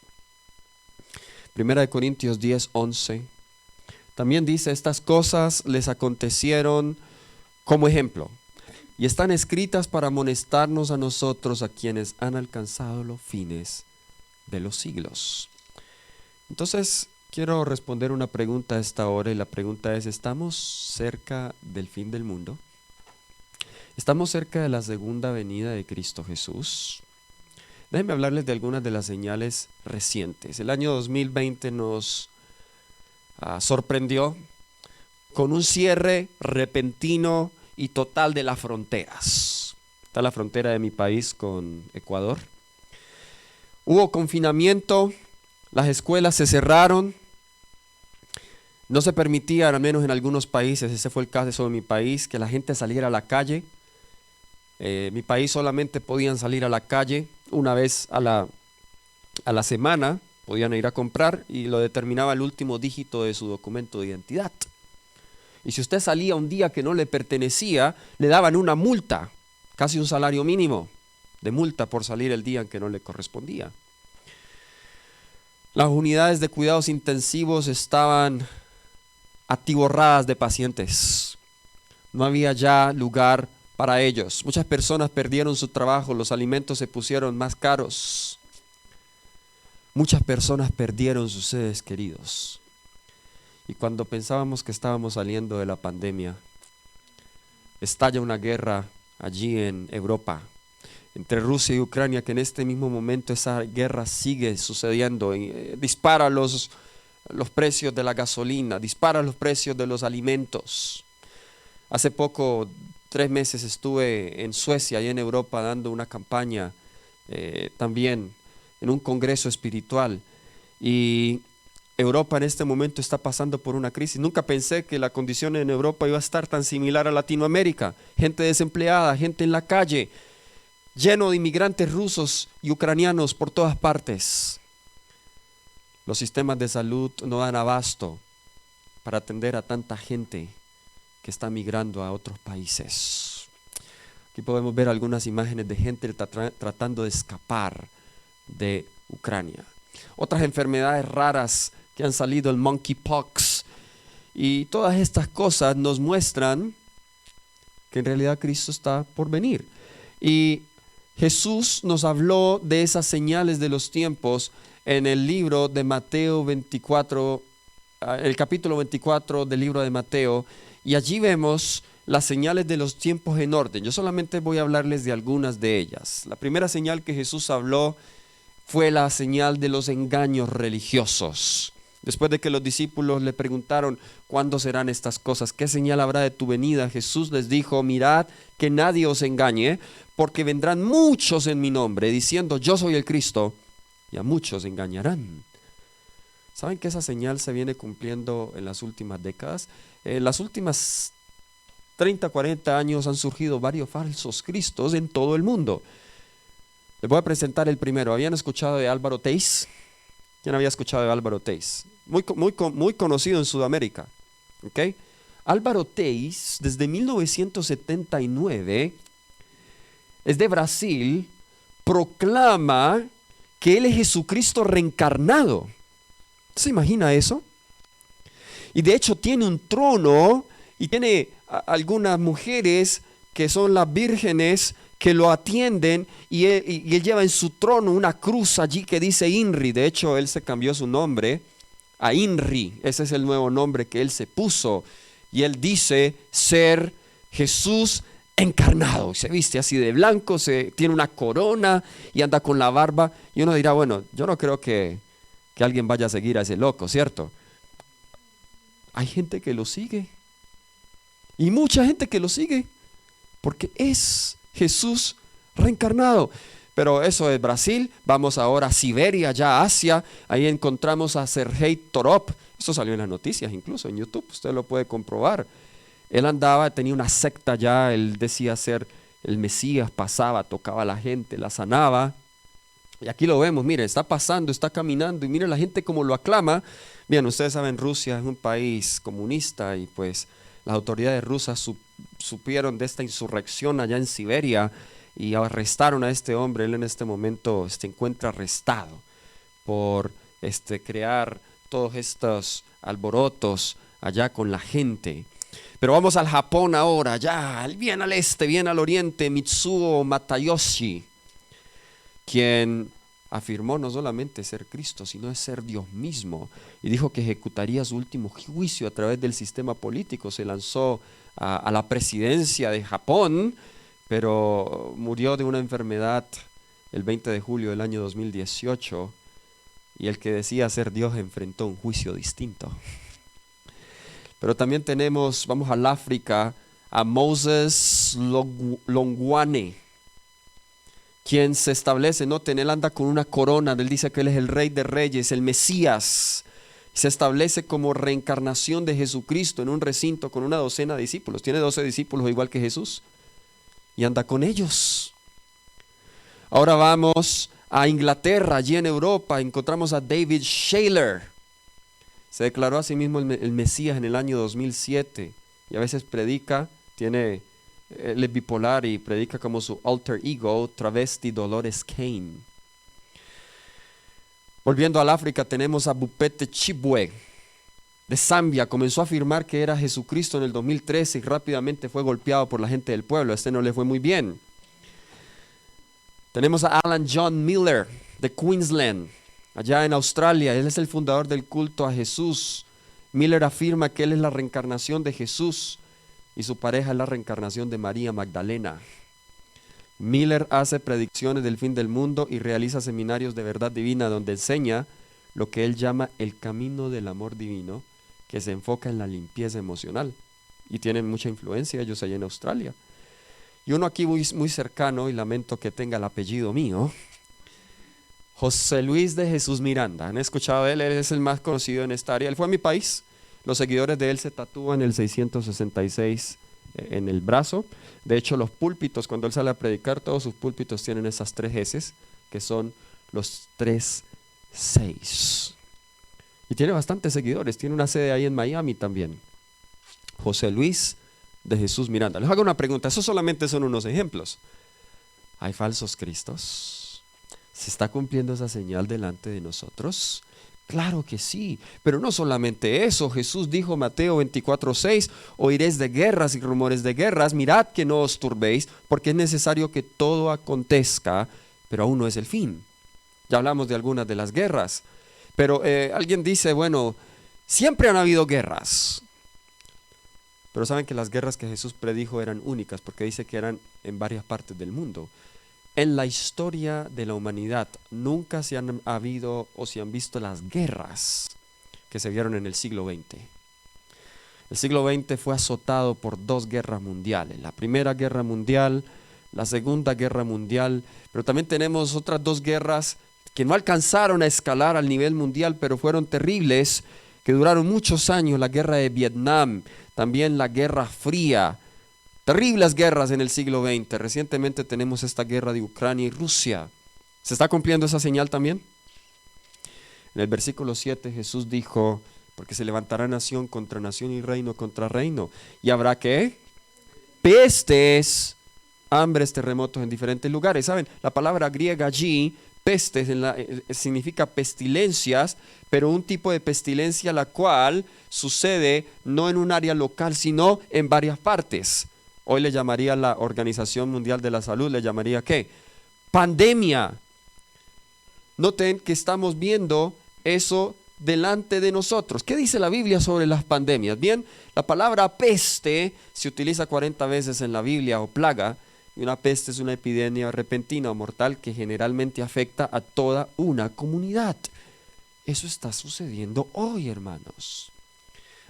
Primera de Corintios 10, 11 también dice: estas cosas les acontecieron como ejemplo y están escritas para amonestarnos a nosotros, a quienes han alcanzado los fines de los siglos. Entonces quiero responder una pregunta a esta hora, y la pregunta es: ¿estamos cerca del fin del mundo? ¿Estamos cerca de la segunda venida de Cristo Jesús? Déjenme hablarles de algunas de las señales recientes. El año 2020 nos sorprendió con un cierre repentino y total de las fronteras. Está la frontera de mi país con Ecuador. Hubo confinamiento, las escuelas se cerraron, no se permitía, al menos en algunos países, ese fue el caso de mi país, que la gente saliera a la calle. Mi país solamente podían salir a la calle una vez a la semana, podían ir a comprar, y lo determinaba el último dígito de su documento de identidad. Y si usted salía un día que no le pertenecía, le daban una multa, casi un salario mínimo de multa por salir el día en que no le correspondía. Las unidades de cuidados intensivos estaban atiborradas de pacientes. No había ya lugar para ellos. Muchas personas perdieron su trabajo, los alimentos se pusieron más caros. Muchas personas perdieron sus seres queridos. Y cuando pensábamos que estábamos saliendo de la pandemia, estalla una guerra allí en Europa, entre Rusia y Ucrania, que en este mismo momento esa guerra sigue sucediendo. Dispara los precios de la gasolina, dispara los precios de los alimentos. Hace poco, 3 meses, estuve en Suecia y en Europa dando una campaña, también en un congreso espiritual, y Europa en este momento está pasando por una crisis. Nunca pensé que la condición en Europa iba a estar tan similar a Latinoamérica. Gente desempleada, gente en la calle, lleno de inmigrantes rusos y ucranianos por todas partes. Los sistemas de salud no dan abasto para atender a tanta gente que está migrando a otros países. Aquí podemos ver algunas imágenes de gente tratando de escapar de Ucrania. Otras enfermedades raras que han salido, el monkeypox, y todas estas cosas nos muestran que en realidad Cristo está por venir. Y Jesús nos habló de esas señales de los tiempos en el libro de Mateo 24, el capítulo 24 del libro de Mateo, y allí vemos las señales de los tiempos en orden. Yo solamente voy a hablarles de algunas de ellas. La primera señal que Jesús habló fue la señal de los engaños religiosos. Después de que los discípulos le preguntaron: ¿cuándo serán estas cosas? ¿Qué señal habrá de tu venida? Jesús les dijo: mirad que nadie os engañe, porque vendrán muchos en mi nombre, diciendo: yo soy el Cristo, y a muchos engañarán. ¿Saben que esa señal se viene cumpliendo en las últimas décadas? En las últimas 30, 40 años han surgido varios falsos cristos en todo el mundo. Les voy a presentar el primero. ¿Habían escuchado de Álvaro Teis? ¿Quién había escuchado de Álvaro Teis? Muy conocido en Sudamérica. ¿Okay? Álvaro Teis, desde 1979, es de Brasil, proclama que Él es Jesucristo reencarnado. ¿Se imagina eso? Y de hecho tiene un trono y tiene algunas mujeres que son las vírgenes que lo atienden y él lleva en su trono una cruz allí que dice INRI. De hecho, él se cambió su nombre a INRI. Ese es el nuevo nombre que él se puso. Y él dice ser Jesús encarnado. Se viste así de blanco, tiene una corona y anda con la barba. Y uno dirá, bueno, yo no creo que alguien vaya a seguir a ese loco, ¿cierto? Hay gente que lo sigue. Y mucha gente que lo sigue. Porque es Jesús reencarnado. Pero eso es Brasil. Vamos ahora a Siberia, ya a Asia. Ahí encontramos a Sergei Torop. Eso salió en las noticias, incluso en YouTube. Usted lo puede comprobar. Él andaba, tenía una secta ya. Él decía ser el Mesías. Pasaba, tocaba a la gente, la sanaba. Y aquí lo vemos, miren, está pasando, está caminando. Y miren la gente como lo aclama. Bien, ustedes saben, Rusia es un país comunista. Y pues las autoridades rusas supieron de esta insurrección allá en Siberia y arrestaron a este hombre. Él en este momento se encuentra arrestado por crear todos estos alborotos allá con la gente. Pero vamos al Japón ahora, ya bien al este, bien al oriente, Mitsuo Matayoshi, quien afirmó no solamente ser Cristo, sino es ser Dios mismo, y dijo que ejecutaría su último juicio a través del sistema político. Se lanzó a la presidencia de Japón, pero murió de una enfermedad el 20 de julio del año 2018, y el que decía ser Dios enfrentó un juicio distinto. Pero también tenemos, vamos al África, a Moses Longwane, quien se establece, noten, él anda con una corona, él dice que él es el Rey de Reyes, el Mesías. Se establece como reencarnación de Jesucristo en un recinto con una docena de discípulos. Tiene 12 discípulos igual que Jesús y anda con ellos. Ahora vamos a Inglaterra, allí en Europa, encontramos a David Shayler. Se declaró a sí mismo el Mesías en el año 2007 y a veces predica, él es bipolar y predica como su alter ego, travesti Dolores Kane. Volviendo al África, tenemos a Bupete Chibwe de Zambia. Comenzó a afirmar que era Jesucristo en el 2013 y rápidamente fue golpeado por la gente del pueblo. A este no le fue muy bien. Tenemos a Alan John Miller de Queensland, allá en Australia. Él es el fundador del culto a Jesús. Miller afirma que él es la reencarnación de Jesús y su pareja es la reencarnación de María Magdalena. Miller hace predicciones del fin del mundo y realiza seminarios de verdad divina donde enseña lo que él llama el camino del amor divino, que se enfoca en la limpieza emocional. Y tienen mucha influencia ellos allá en Australia. Y uno aquí muy cercano, y lamento que tenga el apellido mío, José Luis de Jesús Miranda. ¿Han escuchado de él? Él es el más conocido en esta área. Él fue a mi país. Los seguidores de él se tatúan el 666 en el brazo. De hecho, los púlpitos, cuando él sale a predicar, todos sus púlpitos tienen esas 3 S, que son los 3-6. Y tiene bastantes seguidores. Tiene una sede ahí en Miami también. José Luis de Jesús Miranda. Les hago una pregunta. Esos solamente son unos ejemplos. ¿Hay falsos cristos? ¿Se está cumpliendo esa señal delante de nosotros? Claro que sí, pero no solamente eso. Jesús dijo, Mateo 24:6, oiréis de guerras y rumores de guerras, mirad que no os turbéis, porque es necesario que todo acontezca, pero aún no es el fin. Ya hablamos de algunas de las guerras, pero alguien dice, bueno, siempre han habido guerras, pero saben que las guerras que Jesús predijo eran únicas, porque dice que eran en varias partes del mundo. En la historia de la humanidad nunca se han habido o se han visto las guerras que se vieron en el siglo XX. El siglo XX fue azotado por 2 guerras mundiales. La Primera Guerra Mundial, la Segunda Guerra Mundial, pero también tenemos otras 2 guerras que no alcanzaron a escalar al nivel mundial, pero fueron terribles, que duraron muchos años. La Guerra de Vietnam, también la Guerra Fría. Terribles guerras en el siglo XX. Recientemente tenemos esta guerra de Ucrania y Rusia. ¿Se está cumpliendo esa señal también? En el versículo 7 Jesús dijo, porque se levantará nación contra nación y reino contra reino. ¿Y habrá qué? Pestes, hambres, terremotos en diferentes lugares. ¿Saben? La palabra griega allí, pestes, significa pestilencias, pero un tipo de pestilencia la cual sucede no en un área local, sino en varias partes. Hoy le llamaría la Organización Mundial de la Salud, le llamaría ¿qué? Pandemia. Noten que estamos viendo eso delante de nosotros. ¿Qué dice la Biblia sobre las pandemias? Bien, la palabra peste se utiliza 40 veces en la Biblia, o plaga, y una peste es una epidemia repentina o mortal que generalmente afecta a toda una comunidad. Eso está sucediendo hoy, hermanos.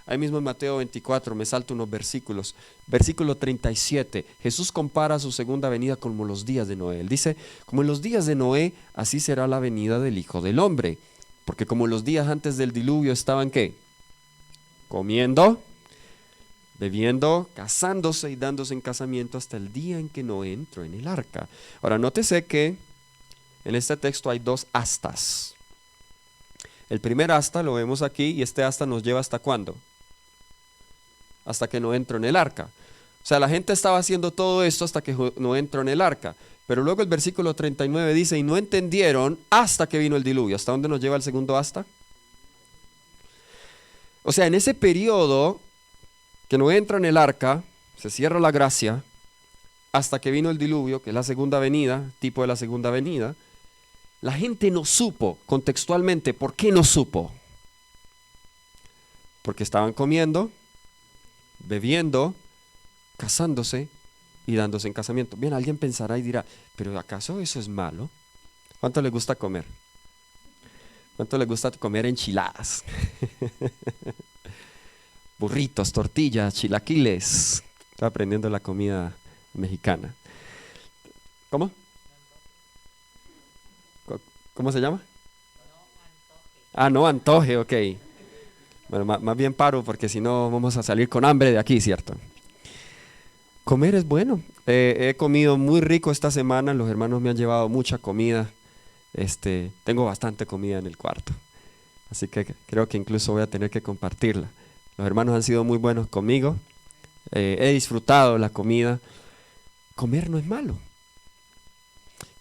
Ahí mismo en Mateo 24, me salto unos versículos. Versículo 37, Jesús compara su segunda venida como los días de Noé. Él dice, como en los días de Noé, así será la venida del Hijo del Hombre. Porque como en los días antes del diluvio estaban, ¿qué? Comiendo, bebiendo, casándose y dándose en casamiento hasta el día en que Noé entró en el arca. Ahora, nótese que en este texto hay dos astas. El primer asta lo vemos aquí y este asta nos lleva ¿hasta cuándo? Hasta que Noé entró en el arca. O sea, la gente estaba haciendo todo esto hasta que Noé entró en el arca. Pero luego el versículo 39 dice, y no entendieron hasta que vino el diluvio. ¿Hasta dónde nos lleva el segundo asta? O sea, en ese periodo que Noé entra en el arca, se cierra la gracia, hasta que vino el diluvio, que es la segunda venida, tipo de la segunda venida, la gente no supo contextualmente. ¿Por qué no supo? Porque estaban comiendo, bebiendo, casándose y dándose en casamiento. Bien, alguien pensará y dirá, ¿pero acaso eso es malo? ¿Cuánto le gusta comer? ¿Cuánto le gusta comer enchiladas? Burritos, tortillas, chilaquiles. Estoy aprendiendo la comida mexicana. ¿Cómo? ¿Cómo se llama? No antoje, ok. Bueno, más bien paro porque si no vamos a salir con hambre de aquí, ¿cierto? Comer es bueno. He comido muy rico esta semana. Los hermanos me han llevado mucha comida. Tengo bastante comida en el cuarto. Así que creo que incluso voy a tener que compartirla. Los hermanos han sido muy buenos conmigo. He disfrutado la comida. Comer no es malo.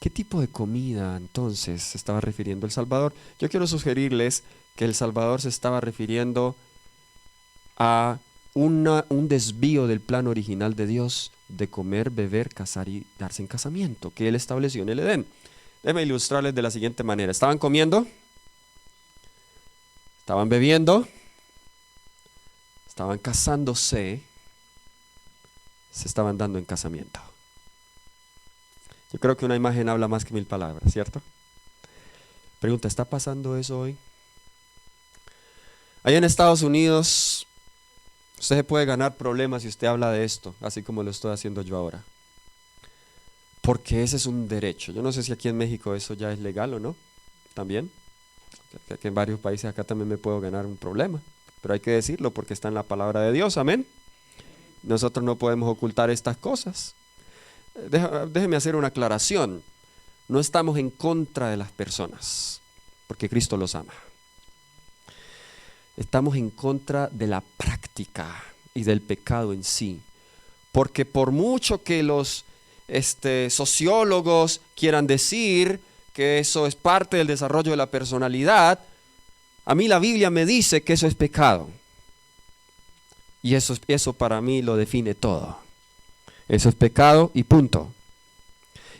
¿Qué tipo de comida entonces se estaba refiriendo el Salvador? Yo quiero sugerirles que el Salvador se estaba refiriendo a un desvío del plan original de Dios de comer, beber, casar y darse en casamiento, que Él estableció en el Edén. Déjenme ilustrarles de la siguiente manera. Estaban comiendo, estaban bebiendo, estaban casándose, se estaban dando en casamiento. Yo creo que una imagen habla más que 1000 palabras, ¿cierto? Pregunta, ¿está pasando eso hoy? Allá en Estados Unidos, usted se puede ganar problemas si usted habla de esto, así como lo estoy haciendo yo ahora. Porque ese es un derecho. Yo no sé si aquí en México eso ya es legal o no, también. Que en varios países acá también me puedo ganar un problema, pero hay que decirlo porque está en la palabra de Dios, amén. Nosotros no podemos ocultar estas cosas. Déjeme hacer una aclaración. No estamos en contra de las personas, porque Cristo los ama. Estamos en contra de la práctica y del pecado en sí, porque por mucho que los sociólogos quieran decir que eso es parte del desarrollo de la personalidad, a mí la Biblia me dice que eso es pecado. Y eso para mí lo define todo. Eso es pecado y punto.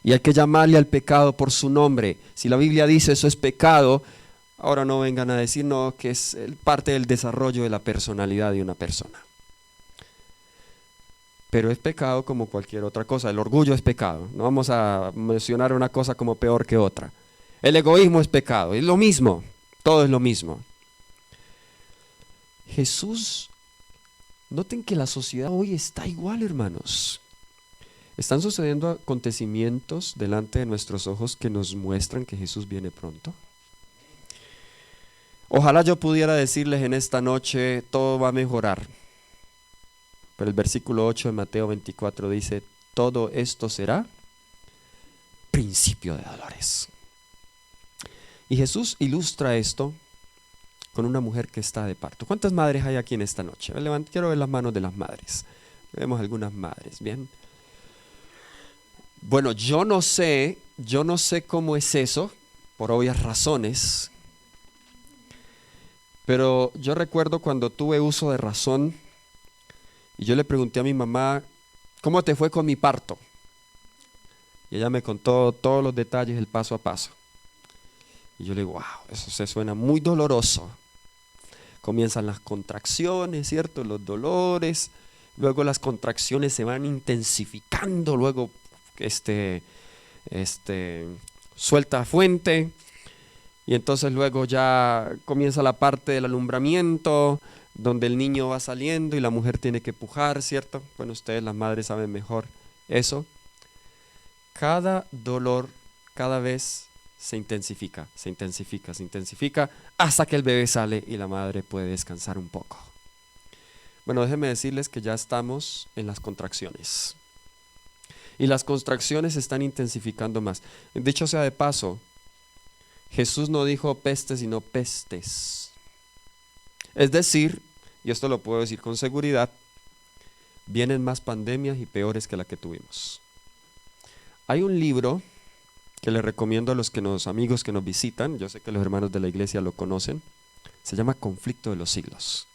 Y hay que llamarle al pecado por su nombre. Si la Biblia dice eso es pecado, ahora no vengan a decir no, que es parte del desarrollo de la personalidad de una persona. Pero es pecado como cualquier otra cosa. El orgullo es pecado. No vamos a mencionar una cosa como peor que otra. El egoísmo es pecado. Es lo mismo. Todo es lo mismo. Jesús, noten que la sociedad hoy está igual, hermanos. ¿Están sucediendo acontecimientos delante de nuestros ojos que nos muestran que Jesús viene pronto? Ojalá yo pudiera decirles en esta noche, todo va a mejorar. Pero el versículo 8 de Mateo 24 dice, todo esto será principio de dolores. Y Jesús ilustra esto con una mujer que está de parto. ¿Cuántas madres hay aquí en esta noche? Quiero ver las manos de las madres. Vemos algunas madres, ¿bien? Bueno, yo no sé cómo es eso, por obvias razones, pero yo recuerdo cuando tuve uso de razón y yo le pregunté a mi mamá, ¿cómo te fue con mi parto? Y ella me contó todos los detalles, el paso a paso. Y yo le digo, wow, eso se suena muy doloroso. Comienzan las contracciones, ¿cierto? Los dolores, luego las contracciones se van intensificando, luego suelta fuente, y entonces luego ya comienza la parte del alumbramiento, donde el niño va saliendo y la mujer tiene que pujar, ¿cierto? Bueno, ustedes las madres saben mejor eso. Cada dolor cada vez se intensifica, hasta que el bebé sale y la madre puede descansar un poco. Bueno, déjenme decirles que ya estamos en las contracciones. Y las contracciones se están intensificando más. Dicho sea de paso, Jesús no dijo pestes, sino pestes. Es decir, y esto lo puedo decir con seguridad, vienen más pandemias y peores que la que tuvimos. Hay un libro que les recomiendo a los amigos que nos visitan, yo sé que los hermanos de la iglesia lo conocen, se llama Conflicto de los Siglos.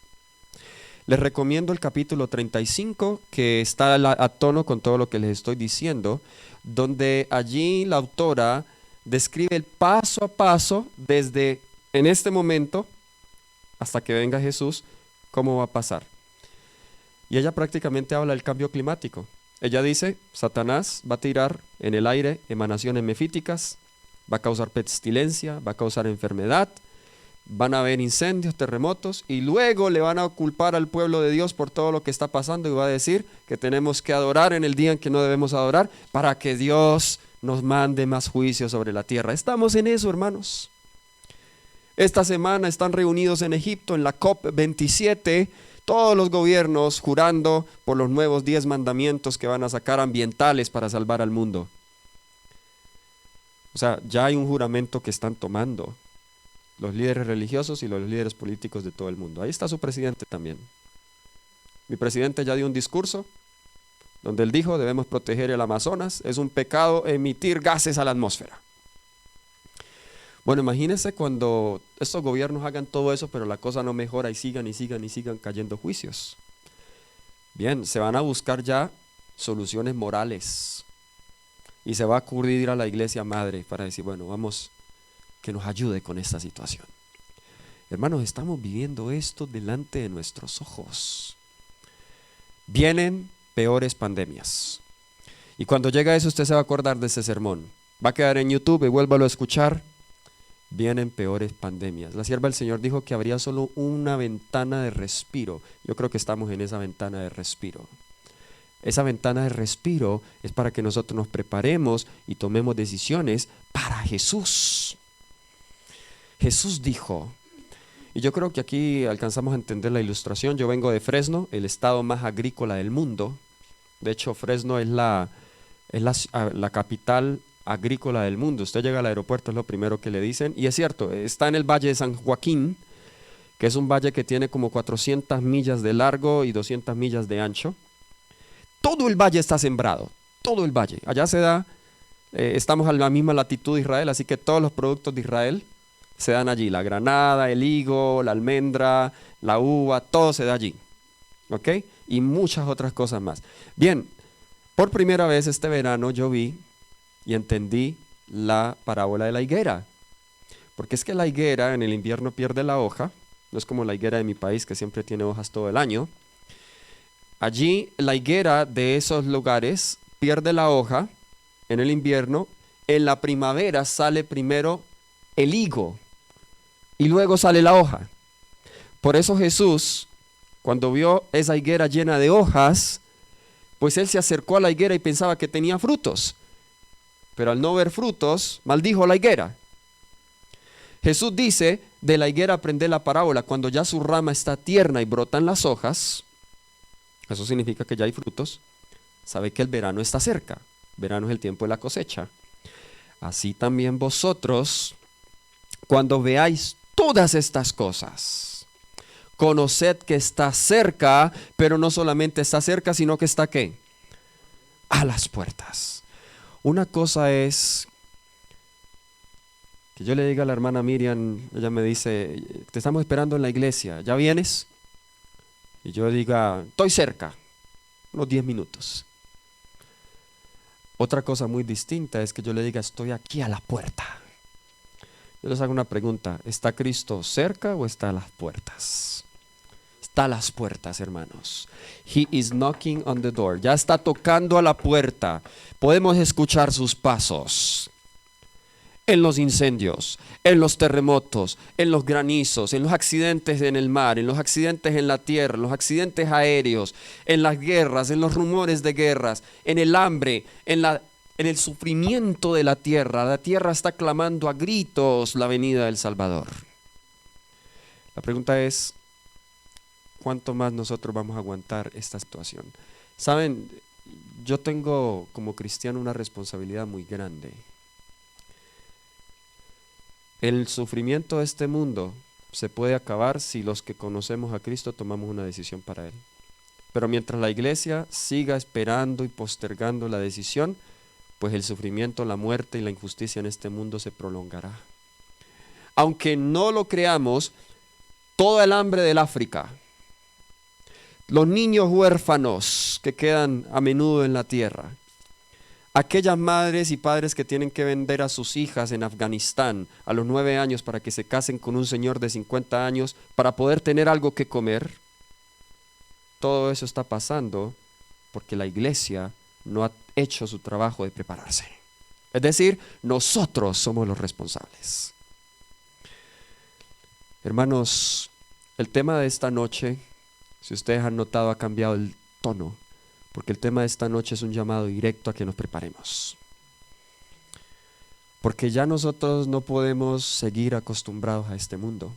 Les recomiendo el capítulo 35, que está a tono con todo lo que les estoy diciendo, donde allí la autora describe el paso a paso desde en este momento hasta que venga Jesús, cómo va a pasar. Y ella prácticamente habla del cambio climático. Ella dice, Satanás va a tirar en el aire emanaciones mefíticas, va a causar pestilencia, va a causar enfermedad, van a haber incendios, terremotos, y luego le van a culpar al pueblo de Dios por todo lo que está pasando y va a decir que tenemos que adorar en el día en que no debemos adorar para que Dios nos mande más juicio sobre la tierra. Estamos en eso, hermanos. Esta semana están reunidos en Egipto en la COP27 todos los gobiernos jurando por los nuevos 10 mandamientos que van a sacar ambientales para salvar al mundo. O sea, ya hay un juramento que están tomando los líderes religiosos y los líderes políticos de todo el mundo. Ahí está su presidente también. Mi presidente ya dio un discurso donde él dijo, debemos proteger el Amazonas, es un pecado emitir gases a la atmósfera. Bueno, imagínense cuando estos gobiernos hagan todo eso, pero la cosa no mejora y sigan cayendo juicios. Bien, se van a buscar ya soluciones morales y se va a acudir a la iglesia madre para decir, bueno, vamos, que nos ayude con esta situación. Hermanos, estamos viviendo esto delante de nuestros ojos. Vienen peores pandemias. Y cuando llega eso, usted se va a acordar de ese sermón. Va a quedar en YouTube y vuélvalo a escuchar. Vienen peores pandemias. La sierva del Señor dijo que habría solo una ventana de respiro. Yo creo que estamos en esa ventana de respiro. Esa ventana de respiro es para que nosotros nos preparemos y tomemos decisiones para Jesús. Jesús dijo, y yo creo que aquí alcanzamos a entender la ilustración. Yo vengo de Fresno, el estado más agrícola del mundo. De hecho, Fresno es la capital agrícola del mundo. Usted llega al aeropuerto, es lo primero que le dicen. Y es cierto, está en el Valle de San Joaquín, que es un valle que tiene como 400 millas de largo y 200 millas de ancho. Todo el valle está sembrado, todo el valle. Allá se da, estamos a la misma latitud de Israel, así que todos los productos de Israel se dan allí. La granada, el higo, la almendra, la uva, todo se da allí. ¿Ok? Y muchas otras cosas más. Bien, por primera vez este verano yo vi y entendí la parábola de la higuera. Porque es que la higuera en el invierno pierde la hoja, no es como la higuera de mi país que siempre tiene hojas todo el año. Allí la higuera de esos lugares pierde la hoja en el invierno, en la primavera sale primero el higo y luego sale la hoja. Por eso Jesús, cuando vio esa higuera llena de hojas, pues él se acercó a la higuera y pensaba que tenía frutos. Pero al no ver frutos, maldijo la higuera. Jesús dice, de la higuera aprende la parábola, cuando ya su rama está tierna y brotan las hojas, eso significa que ya hay frutos, sabe que el verano está cerca, verano es el tiempo de la cosecha. Así también vosotros, cuando veáis todas estas cosas, conoced que está cerca, pero no solamente está cerca, sino que está ¿qué? A las puertas. Una cosa es que yo le diga a la hermana Miriam, ella me dice, te estamos esperando en la iglesia, ¿ya vienes? Y yo diga, estoy cerca, unos 10 minutos. Otra cosa muy distinta es que yo le diga, estoy aquí a la puerta. Yo les hago una pregunta, ¿está Cristo cerca o está a las puertas? Está a las puertas, hermanos. He is knocking on the door. Ya está tocando a la puerta. Podemos escuchar sus pasos. En los incendios, en los terremotos, en los granizos, en los accidentes en el mar, en los accidentes en la tierra, en los accidentes aéreos, en las guerras, en los rumores de guerras, en el hambre, en el sufrimiento de la tierra. La tierra está clamando a gritos la venida del Salvador. La pregunta es, ¿cuánto más nosotros vamos a aguantar esta situación? Saben, yo tengo como cristiano una responsabilidad muy grande. El sufrimiento de este mundo se puede acabar si los que conocemos a Cristo tomamos una decisión para Él. Pero mientras la iglesia siga esperando y postergando la decisión, pues el sufrimiento, la muerte y la injusticia en este mundo se prolongará. Aunque no lo creamos, todo el hambre del África, los niños huérfanos que quedan a menudo en la tierra, aquellas madres y padres que tienen que vender a sus hijas en Afganistán a los 9 años para que se casen con un señor de 50 años para poder tener algo que comer, todo eso está pasando porque la iglesia no ha hecho su trabajo de prepararse. Es decir, nosotros somos los responsables. Hermanos, el tema de esta noche, si ustedes han notado, ha cambiado el tono. Porque el tema de esta noche es un llamado directo a que nos preparemos. Porque ya nosotros no podemos seguir acostumbrados a este mundo.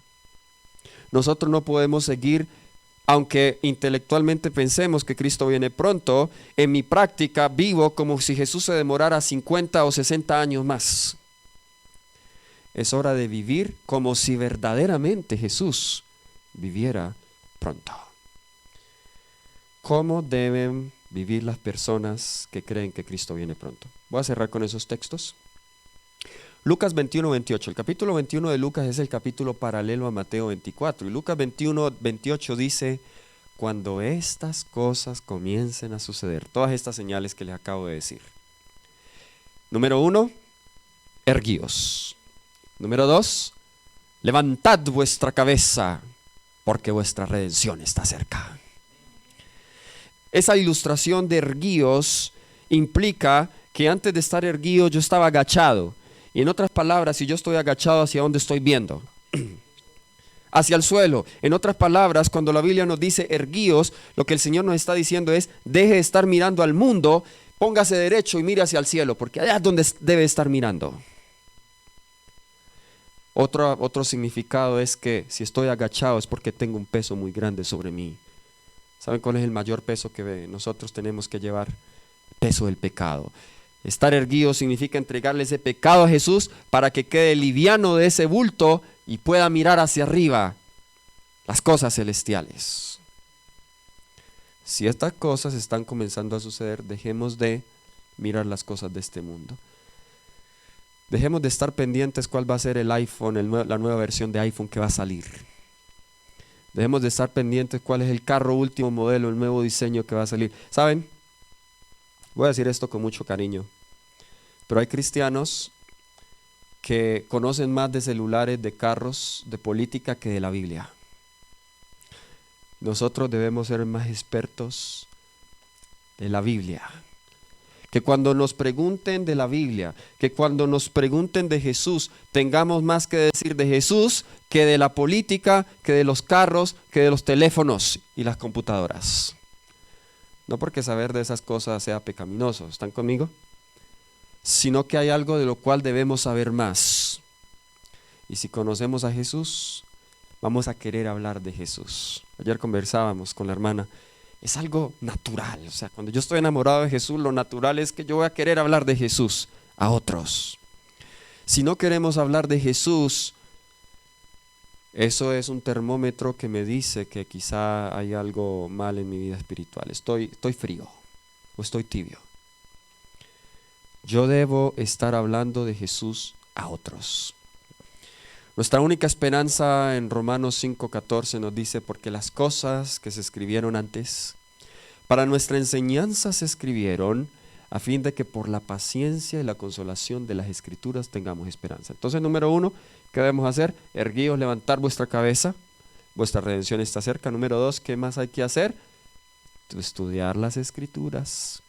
Nosotros no podemos seguir, aunque intelectualmente pensemos que Cristo viene pronto, en mi práctica vivo como si Jesús se demorara 50 o 60 años más. Es hora de vivir como si verdaderamente Jesús viviera pronto. ¿Cómo deben vivir las personas que creen que Cristo viene pronto? Voy a cerrar con esos textos. Lucas 21, 28. El capítulo 21 de Lucas es el capítulo paralelo a Mateo 24. Y Lucas 21, 28 dice, cuando estas cosas comiencen a suceder, todas estas señales que les acabo de decir. Número 1, erguíos. Número 2, levantad vuestra cabeza, porque vuestra redención está cerca. Esa ilustración de erguíos implica que antes de estar erguido yo estaba agachado. Y en otras palabras, si yo estoy agachado, ¿hacia dónde estoy viendo? Hacia el suelo. En otras palabras, cuando la Biblia nos dice erguíos, lo que el Señor nos está diciendo es, deje de estar mirando al mundo, póngase derecho y mire hacia el cielo, porque allá es donde debe estar mirando. Otro significado es que si estoy agachado es porque tengo un peso muy grande sobre mí. ¿Saben cuál es el mayor peso que nosotros tenemos que llevar? Peso del pecado. Estar erguido significa entregarle ese pecado a Jesús para que quede liviano de ese bulto y pueda mirar hacia arriba las cosas celestiales. Si estas cosas están comenzando a suceder, dejemos de mirar las cosas de este mundo. Dejemos de estar pendientes cuál va a ser el iPhone, la nueva versión de iPhone que va a salir. Dejemos de estar pendientes cuál es el carro último modelo, el nuevo diseño que va a salir. ¿Saben? Voy a decir esto con mucho cariño, pero hay cristianos que conocen más de celulares, de carros, de política que de la Biblia. Nosotros debemos ser más expertos de la Biblia. Que cuando nos pregunten de la Biblia, que cuando nos pregunten de Jesús, tengamos más que decir de Jesús que de la política, que de los carros, que de los teléfonos y las computadoras. No porque saber de esas cosas sea pecaminoso, ¿están conmigo? Sino que hay algo de lo cual debemos saber más. Y si conocemos a Jesús, vamos a querer hablar de Jesús. Ayer conversábamos con la hermana. Es algo natural, o sea, cuando yo estoy enamorado de Jesús, lo natural es que yo voy a querer hablar de Jesús a otros. Si no queremos hablar de Jesús, Eso es un termómetro que me dice que quizá hay algo mal en mi vida espiritual. Estoy frío o estoy tibio. Yo debo estar hablando de Jesús a otros. Nuestra única esperanza en Romanos 5:14 nos dice, porque las cosas que se escribieron antes, para nuestra enseñanza se escribieron, a fin de que por la paciencia y la consolación de las Escrituras tengamos esperanza. Entonces, número 1, ¿qué debemos hacer? Erguíos, levantar vuestra cabeza, vuestra redención está cerca. Número 2, ¿qué más hay que hacer? Estudiar las Escrituras.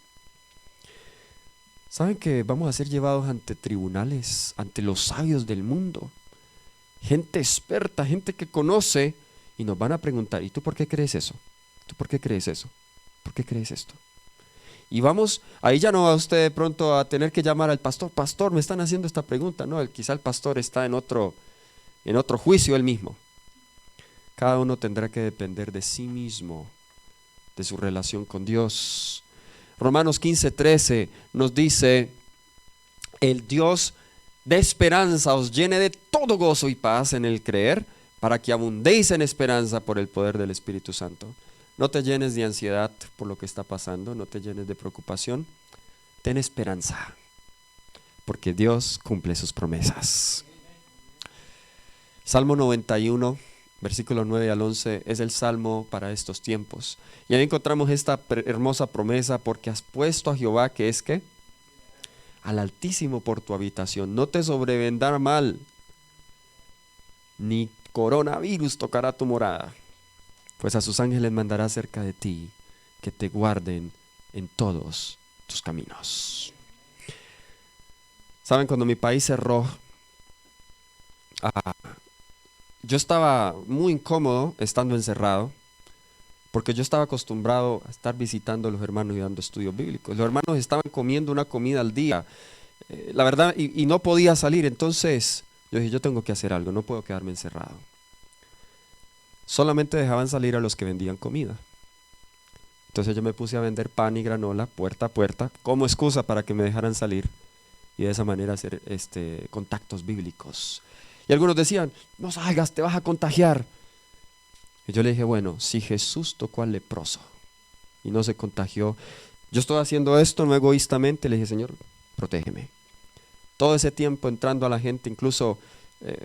¿Saben que vamos a ser llevados ante tribunales, ante los sabios del mundo? Gente experta, gente que conoce, y nos van a preguntar, ¿y tú por qué crees eso? ¿Tú por qué crees eso? ¿Por qué crees esto? Y vamos, ahí ya no va usted de pronto a tener que llamar al pastor, pastor, me están haciendo esta pregunta. No, quizá el pastor está en otro juicio él mismo. Cada uno tendrá que depender de sí mismo, de su relación con Dios. Romanos 15:13 nos dice, el Dios de esperanza os llene de todo gozo y paz en el creer, para que abundéis en esperanza por el poder del Espíritu Santo. No te llenes de ansiedad por lo que está pasando, no te llenes de preocupación. Ten esperanza, porque Dios cumple sus promesas. Salmo 91, versículos 9 al 11, es el salmo para estos tiempos. Y ahí encontramos esta hermosa promesa, porque has puesto a Jehová, que es ¿qué? Al Altísimo por tu habitación. No te sobrevendrá mal, ni coronavirus tocará tu morada. Pues a sus ángeles mandará cerca de ti, que te guarden en todos tus caminos. Saben, cuando mi país cerró, yo estaba muy incómodo estando encerrado, porque yo estaba acostumbrado a estar visitando a los hermanos y dando estudios bíblicos. Los hermanos estaban comiendo una comida al día, la verdad, y no podía salir. Entonces yo dije, yo tengo que hacer algo, no puedo quedarme encerrado. Solamente dejaban salir a los que vendían comida. Entonces yo me puse a vender pan y granola puerta a puerta como excusa para que me dejaran salir y de esa manera hacer contactos bíblicos. Y algunos decían, no salgas, te vas a contagiar. Y yo le dije, bueno, si Jesús tocó al leproso y no se contagió, yo estoy haciendo esto no egoístamente. Le dije, Señor, protégeme. Todo ese tiempo entrando a la gente, incluso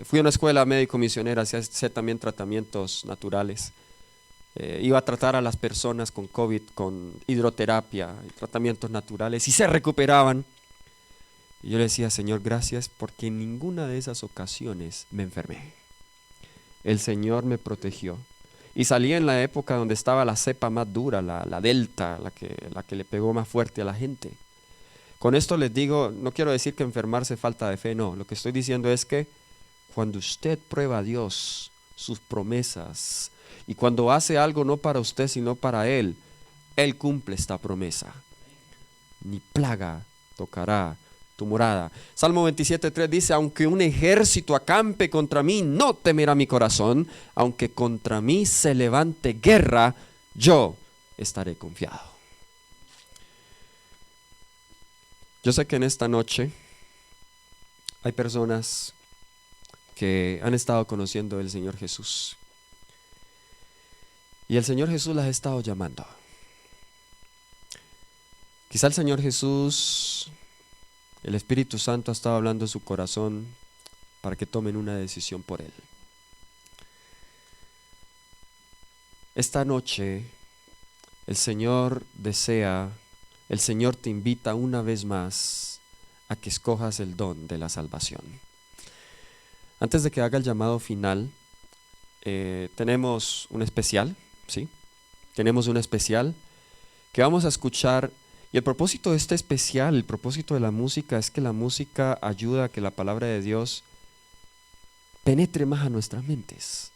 fui a una escuela médico misionera, hacía también tratamientos naturales. Iba a tratar a las personas con COVID, con hidroterapia, tratamientos naturales, y se recuperaban. Y yo le decía, Señor, gracias, porque en ninguna de esas ocasiones me enfermé. El Señor me protegió. Y salí en la época donde estaba la cepa más dura, la delta, la que le pegó más fuerte a la gente. Con esto les digo, no quiero decir que enfermarse falta de fe, no. Lo que estoy diciendo es que cuando usted prueba a Dios, sus promesas, y cuando hace algo no para usted, sino para Él, Él cumple esta promesa. Ni plaga tocará tu morada. Salmo 27:3 dice, aunque un ejército acampe contra mí, no temerá mi corazón. Aunque contra mí se levante guerra, yo estaré confiado. Yo sé que en esta noche hay personas que han estado conociendo al Señor Jesús. Y el Señor Jesús las ha estado llamando. Quizá el Señor Jesús, el Espíritu Santo ha estado hablando en su corazón para que tomen una decisión por Él. Esta noche el Señor te invita una vez más a que escojas el don de la salvación. Antes de que haga el llamado final, tenemos un especial, ¿sí? Tenemos un especial que vamos a escuchar. Y el propósito de este especial, el propósito de la música, es que la música ayuda a que la palabra de Dios penetre más a nuestras mentes.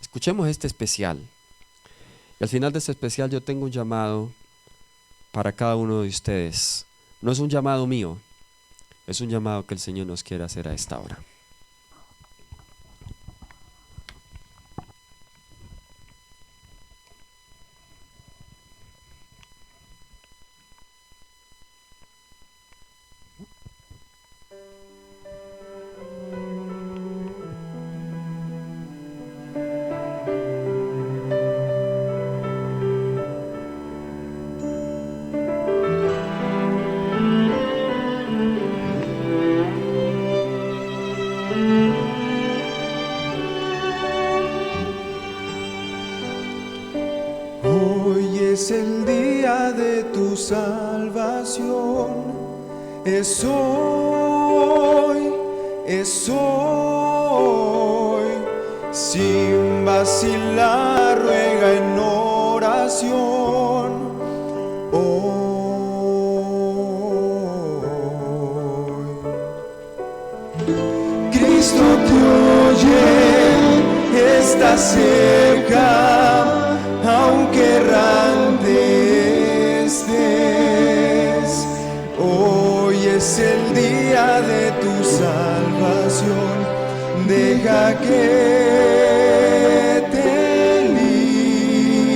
Escuchemos este especial. Y al final de este especial yo tengo un llamado para cada uno de ustedes. No es un llamado mío, es un llamado que el Señor nos quiere hacer a esta hora. de tu salvación. Es hoy, sin vacilar ruega en oración. Cristo te oye, está cerca, aunque errante estés. Hoy es el día de tu salvación, deja que te limpie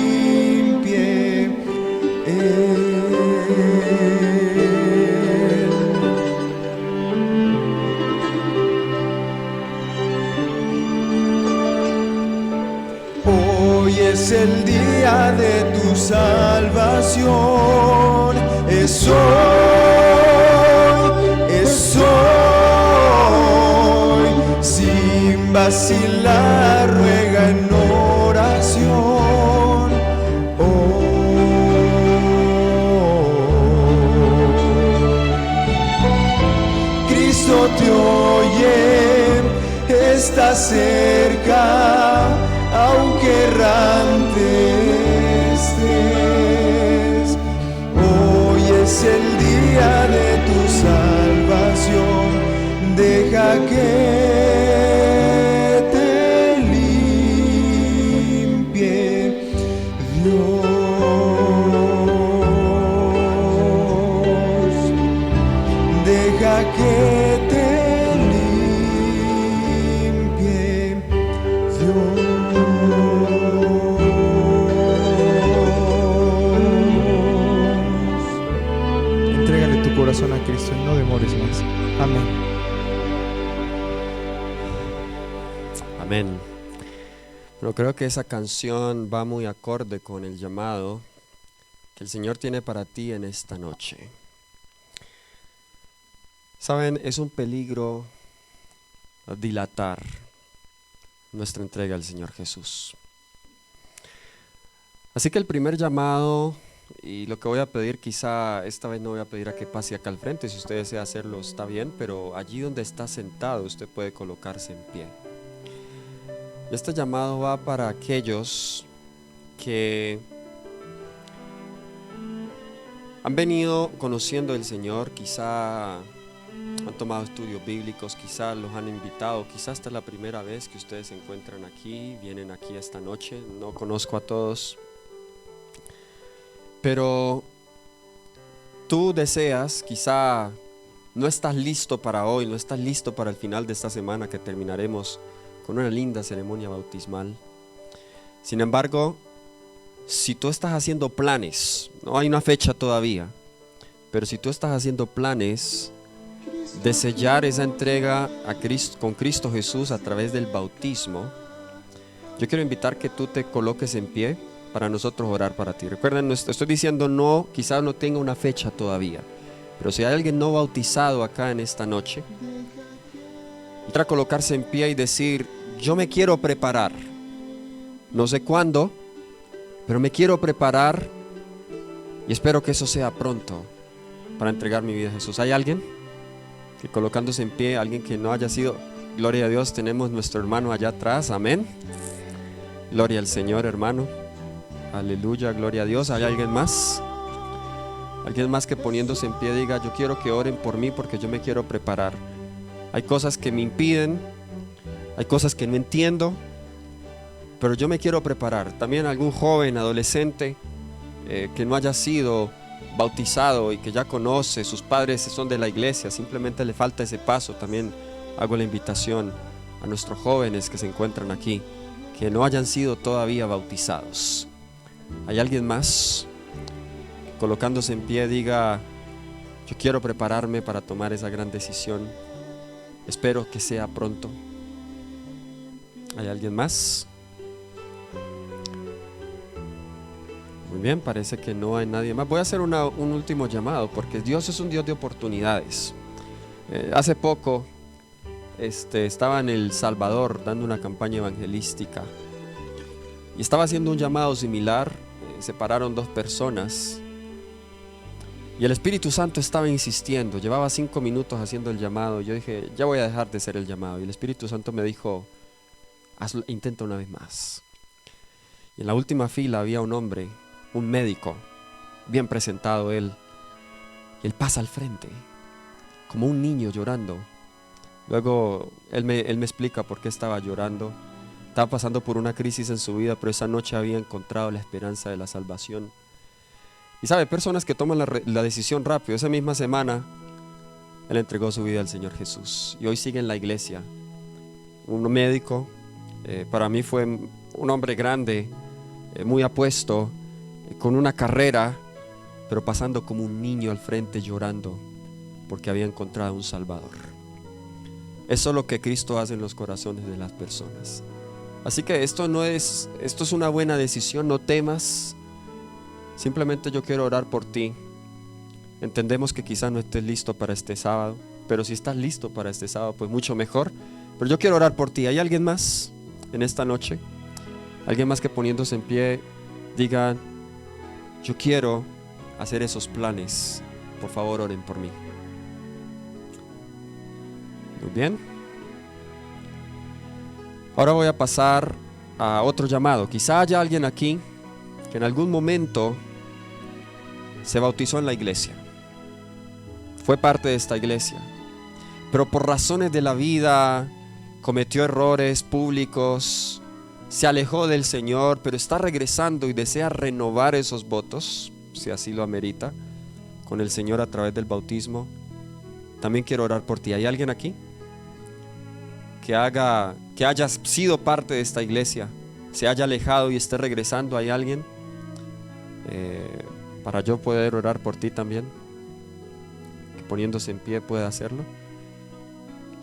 Hoy es el día de tu salvación, es hoy, sin vacilar ruega en oración. Cristo te oye, está cerca, aunque errante estés. Hoy es el día de tu salvación, deja que te limpie Dios. Deja que te limpie Dios. Entrégale tu corazón a Cristo y no demores más. Amén. Amén. Pero creo que esa canción va muy acorde con el llamado que el Señor tiene para ti en esta noche. Saben, es un peligro dilatar nuestra entrega al Señor Jesús. Así que el primer llamado, y lo que voy a pedir, quizá esta vez no voy a pedir a que pase acá al frente, si usted desea hacerlo está bien, pero allí donde está sentado usted puede colocarse en pie. Este llamado va para aquellos que han venido conociendo al Señor, quizá han tomado estudios bíblicos, quizá los han invitado, quizá esta es la primera vez que ustedes se encuentran aquí, vienen aquí esta noche, no conozco a todos, pero tú deseas, quizá no estás listo para hoy, no estás listo para el final de esta semana que terminaremos con una linda ceremonia bautismal. Sin embargo, si tú estás haciendo planes, no hay una fecha todavía, pero si tú estás haciendo planes de sellar esa entrega a Cristo, con Cristo Jesús a través del bautismo, yo quiero invitar que tú te coloques en pie para nosotros orar para ti. Recuerden, estoy diciendo no, quizás no tenga una fecha todavía, pero si hay alguien no bautizado acá en esta noche, para colocarse en pie y decir: yo me quiero preparar, no sé cuándo, pero me quiero preparar y espero que eso sea pronto para entregar mi vida a Jesús. ¿Hay alguien que colocándose en pie, alguien que no haya sido? Gloria a Dios, tenemos nuestro hermano allá atrás, amén. Gloria al Señor, hermano. Aleluya, gloria a Dios. ¿Hay alguien más? Alguien más que poniéndose en pie diga: yo quiero que oren por mí porque yo me quiero preparar. Hay cosas que me impiden, hay cosas que no entiendo, pero yo me quiero preparar. También algún joven, adolescente que no haya sido bautizado y que ya conoce, sus padres son de la iglesia, simplemente le falta ese paso. También hago la invitación a nuestros jóvenes que se encuentran aquí, que no hayan sido todavía bautizados. ¿Hay alguien más? Colocándose en pie diga: yo quiero prepararme para tomar esa gran decisión. Espero que sea pronto. ¿Hay alguien más? Muy bien, parece que no hay nadie más. Voy a hacer un último llamado, porque Dios es un Dios de oportunidades. Hace poco estaba en El Salvador dando una campaña evangelística y estaba haciendo un llamado similar. Se pararon dos personas Y el Espíritu Santo estaba insistiendo. Llevaba 5 minutos haciendo el llamado. Yo dije, ya voy a dejar de hacer el llamado. Y el Espíritu Santo me dijo, hazlo, intenta una vez más. Y en la última fila había un hombre, un médico, bien presentado él. Y él pasa al frente, como un niño llorando. Luego él me explica por qué estaba llorando. Estaba pasando por una crisis en su vida, pero esa noche había encontrado la esperanza de la salvación. Y sabe, personas que toman la decisión rápido. Esa misma semana, él entregó su vida al Señor Jesús. Y hoy sigue en la iglesia. Un médico, para mí fue un hombre grande, muy apuesto, con una carrera, pero pasando como un niño al frente llorando, porque había encontrado un Salvador. Eso es lo que Cristo hace en los corazones de las personas. Así que esto es una buena decisión, no temas. Simplemente yo quiero orar por ti. Entendemos que quizás no estés listo para este sábado, pero si estás listo para este sábado, pues mucho mejor. Pero yo quiero orar por ti. ¿Hay alguien más en esta noche? Alguien más que poniéndose en pie diga, yo quiero hacer esos planes. Por favor, oren por mí. Muy bien. Ahora voy a pasar a otro llamado. Quizá haya alguien aquí que en algún momento se bautizó en la iglesia, fue parte de esta iglesia, pero por razones de la vida cometió errores públicos, se alejó del Señor, pero está regresando y desea renovar esos votos, si así lo amerita, con el Señor a través del bautismo. También quiero orar por ti. ¿Hay alguien aquí que haya sido parte de esta iglesia, se haya alejado y esté regresando? ¿Hay alguien? Para yo poder orar por ti también, que poniéndose en pie pueda hacerlo.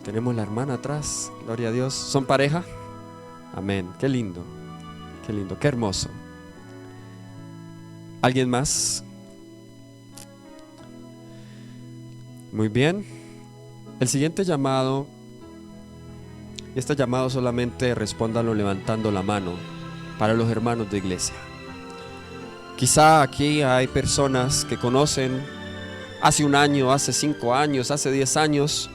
Tenemos la hermana atrás, gloria a Dios. ¿Son pareja? Amén, qué lindo, qué hermoso. ¿Alguien más? Muy bien. El siguiente llamado, este llamado solamente respóndalo levantando la mano para los hermanos de iglesia. Quizá aquí hay personas que conocen hace un año, hace 5 años, hace 10 años,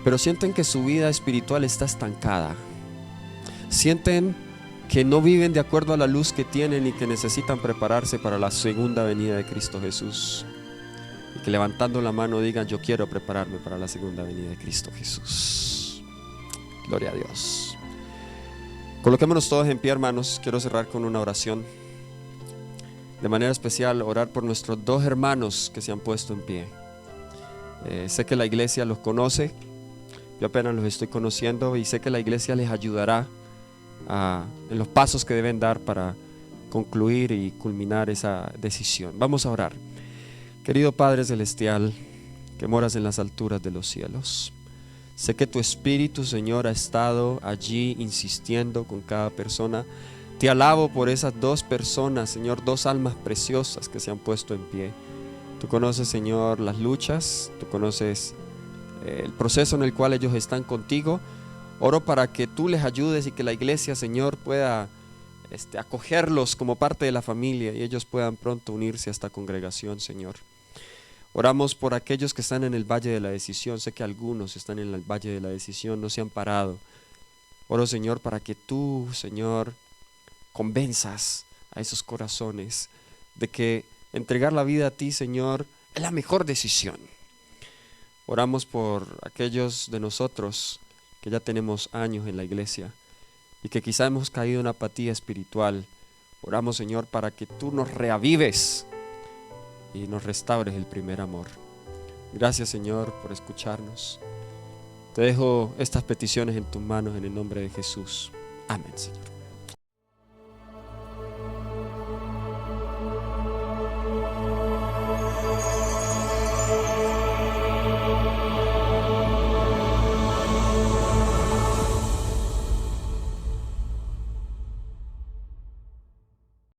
pero sienten que su vida espiritual está estancada. Sienten que no viven de acuerdo a la luz que tienen y que necesitan prepararse para la segunda venida de Cristo Jesús. Y que levantando la mano digan, yo quiero prepararme para la segunda venida de Cristo Jesús. Gloria a Dios. Coloquémonos todos en pie, hermanos. Quiero cerrar con una oración. De manera especial, orar por nuestros 2 hermanos que se han puesto en pie. Sé que la iglesia los conoce. Yo apenas los estoy conociendo y sé que la iglesia les ayudará en los pasos que deben dar para concluir y culminar esa decisión. Vamos a orar. Querido Padre Celestial, que moras en las alturas de los cielos, sé que tu Espíritu, Señor, ha estado allí insistiendo con cada persona. Te alabo por esas 2 personas, Señor, 2 almas preciosas que se han puesto en pie. Tú conoces, Señor, las luchas, tú conoces el proceso en el cual ellos están contigo. Oro para que tú les ayudes y que la iglesia, Señor, pueda acogerlos como parte de la familia y ellos puedan pronto unirse a esta congregación, Señor. Oramos por aquellos que están en el valle de la decisión. Sé que algunos están en el valle de la decisión, no se han parado. Oro, Señor, para que tú, Señor, convenzas a esos corazones de que entregar la vida a ti, Señor, es la mejor decisión. Oramos por aquellos de nosotros que ya tenemos años en la iglesia y que quizá hemos caído en apatía espiritual. Oramos, Señor, para que tú nos reavives y nos restaures el primer amor. Gracias, Señor, por escucharnos. Te dejo estas peticiones en tus manos en el nombre de Jesús. Amén, Señor.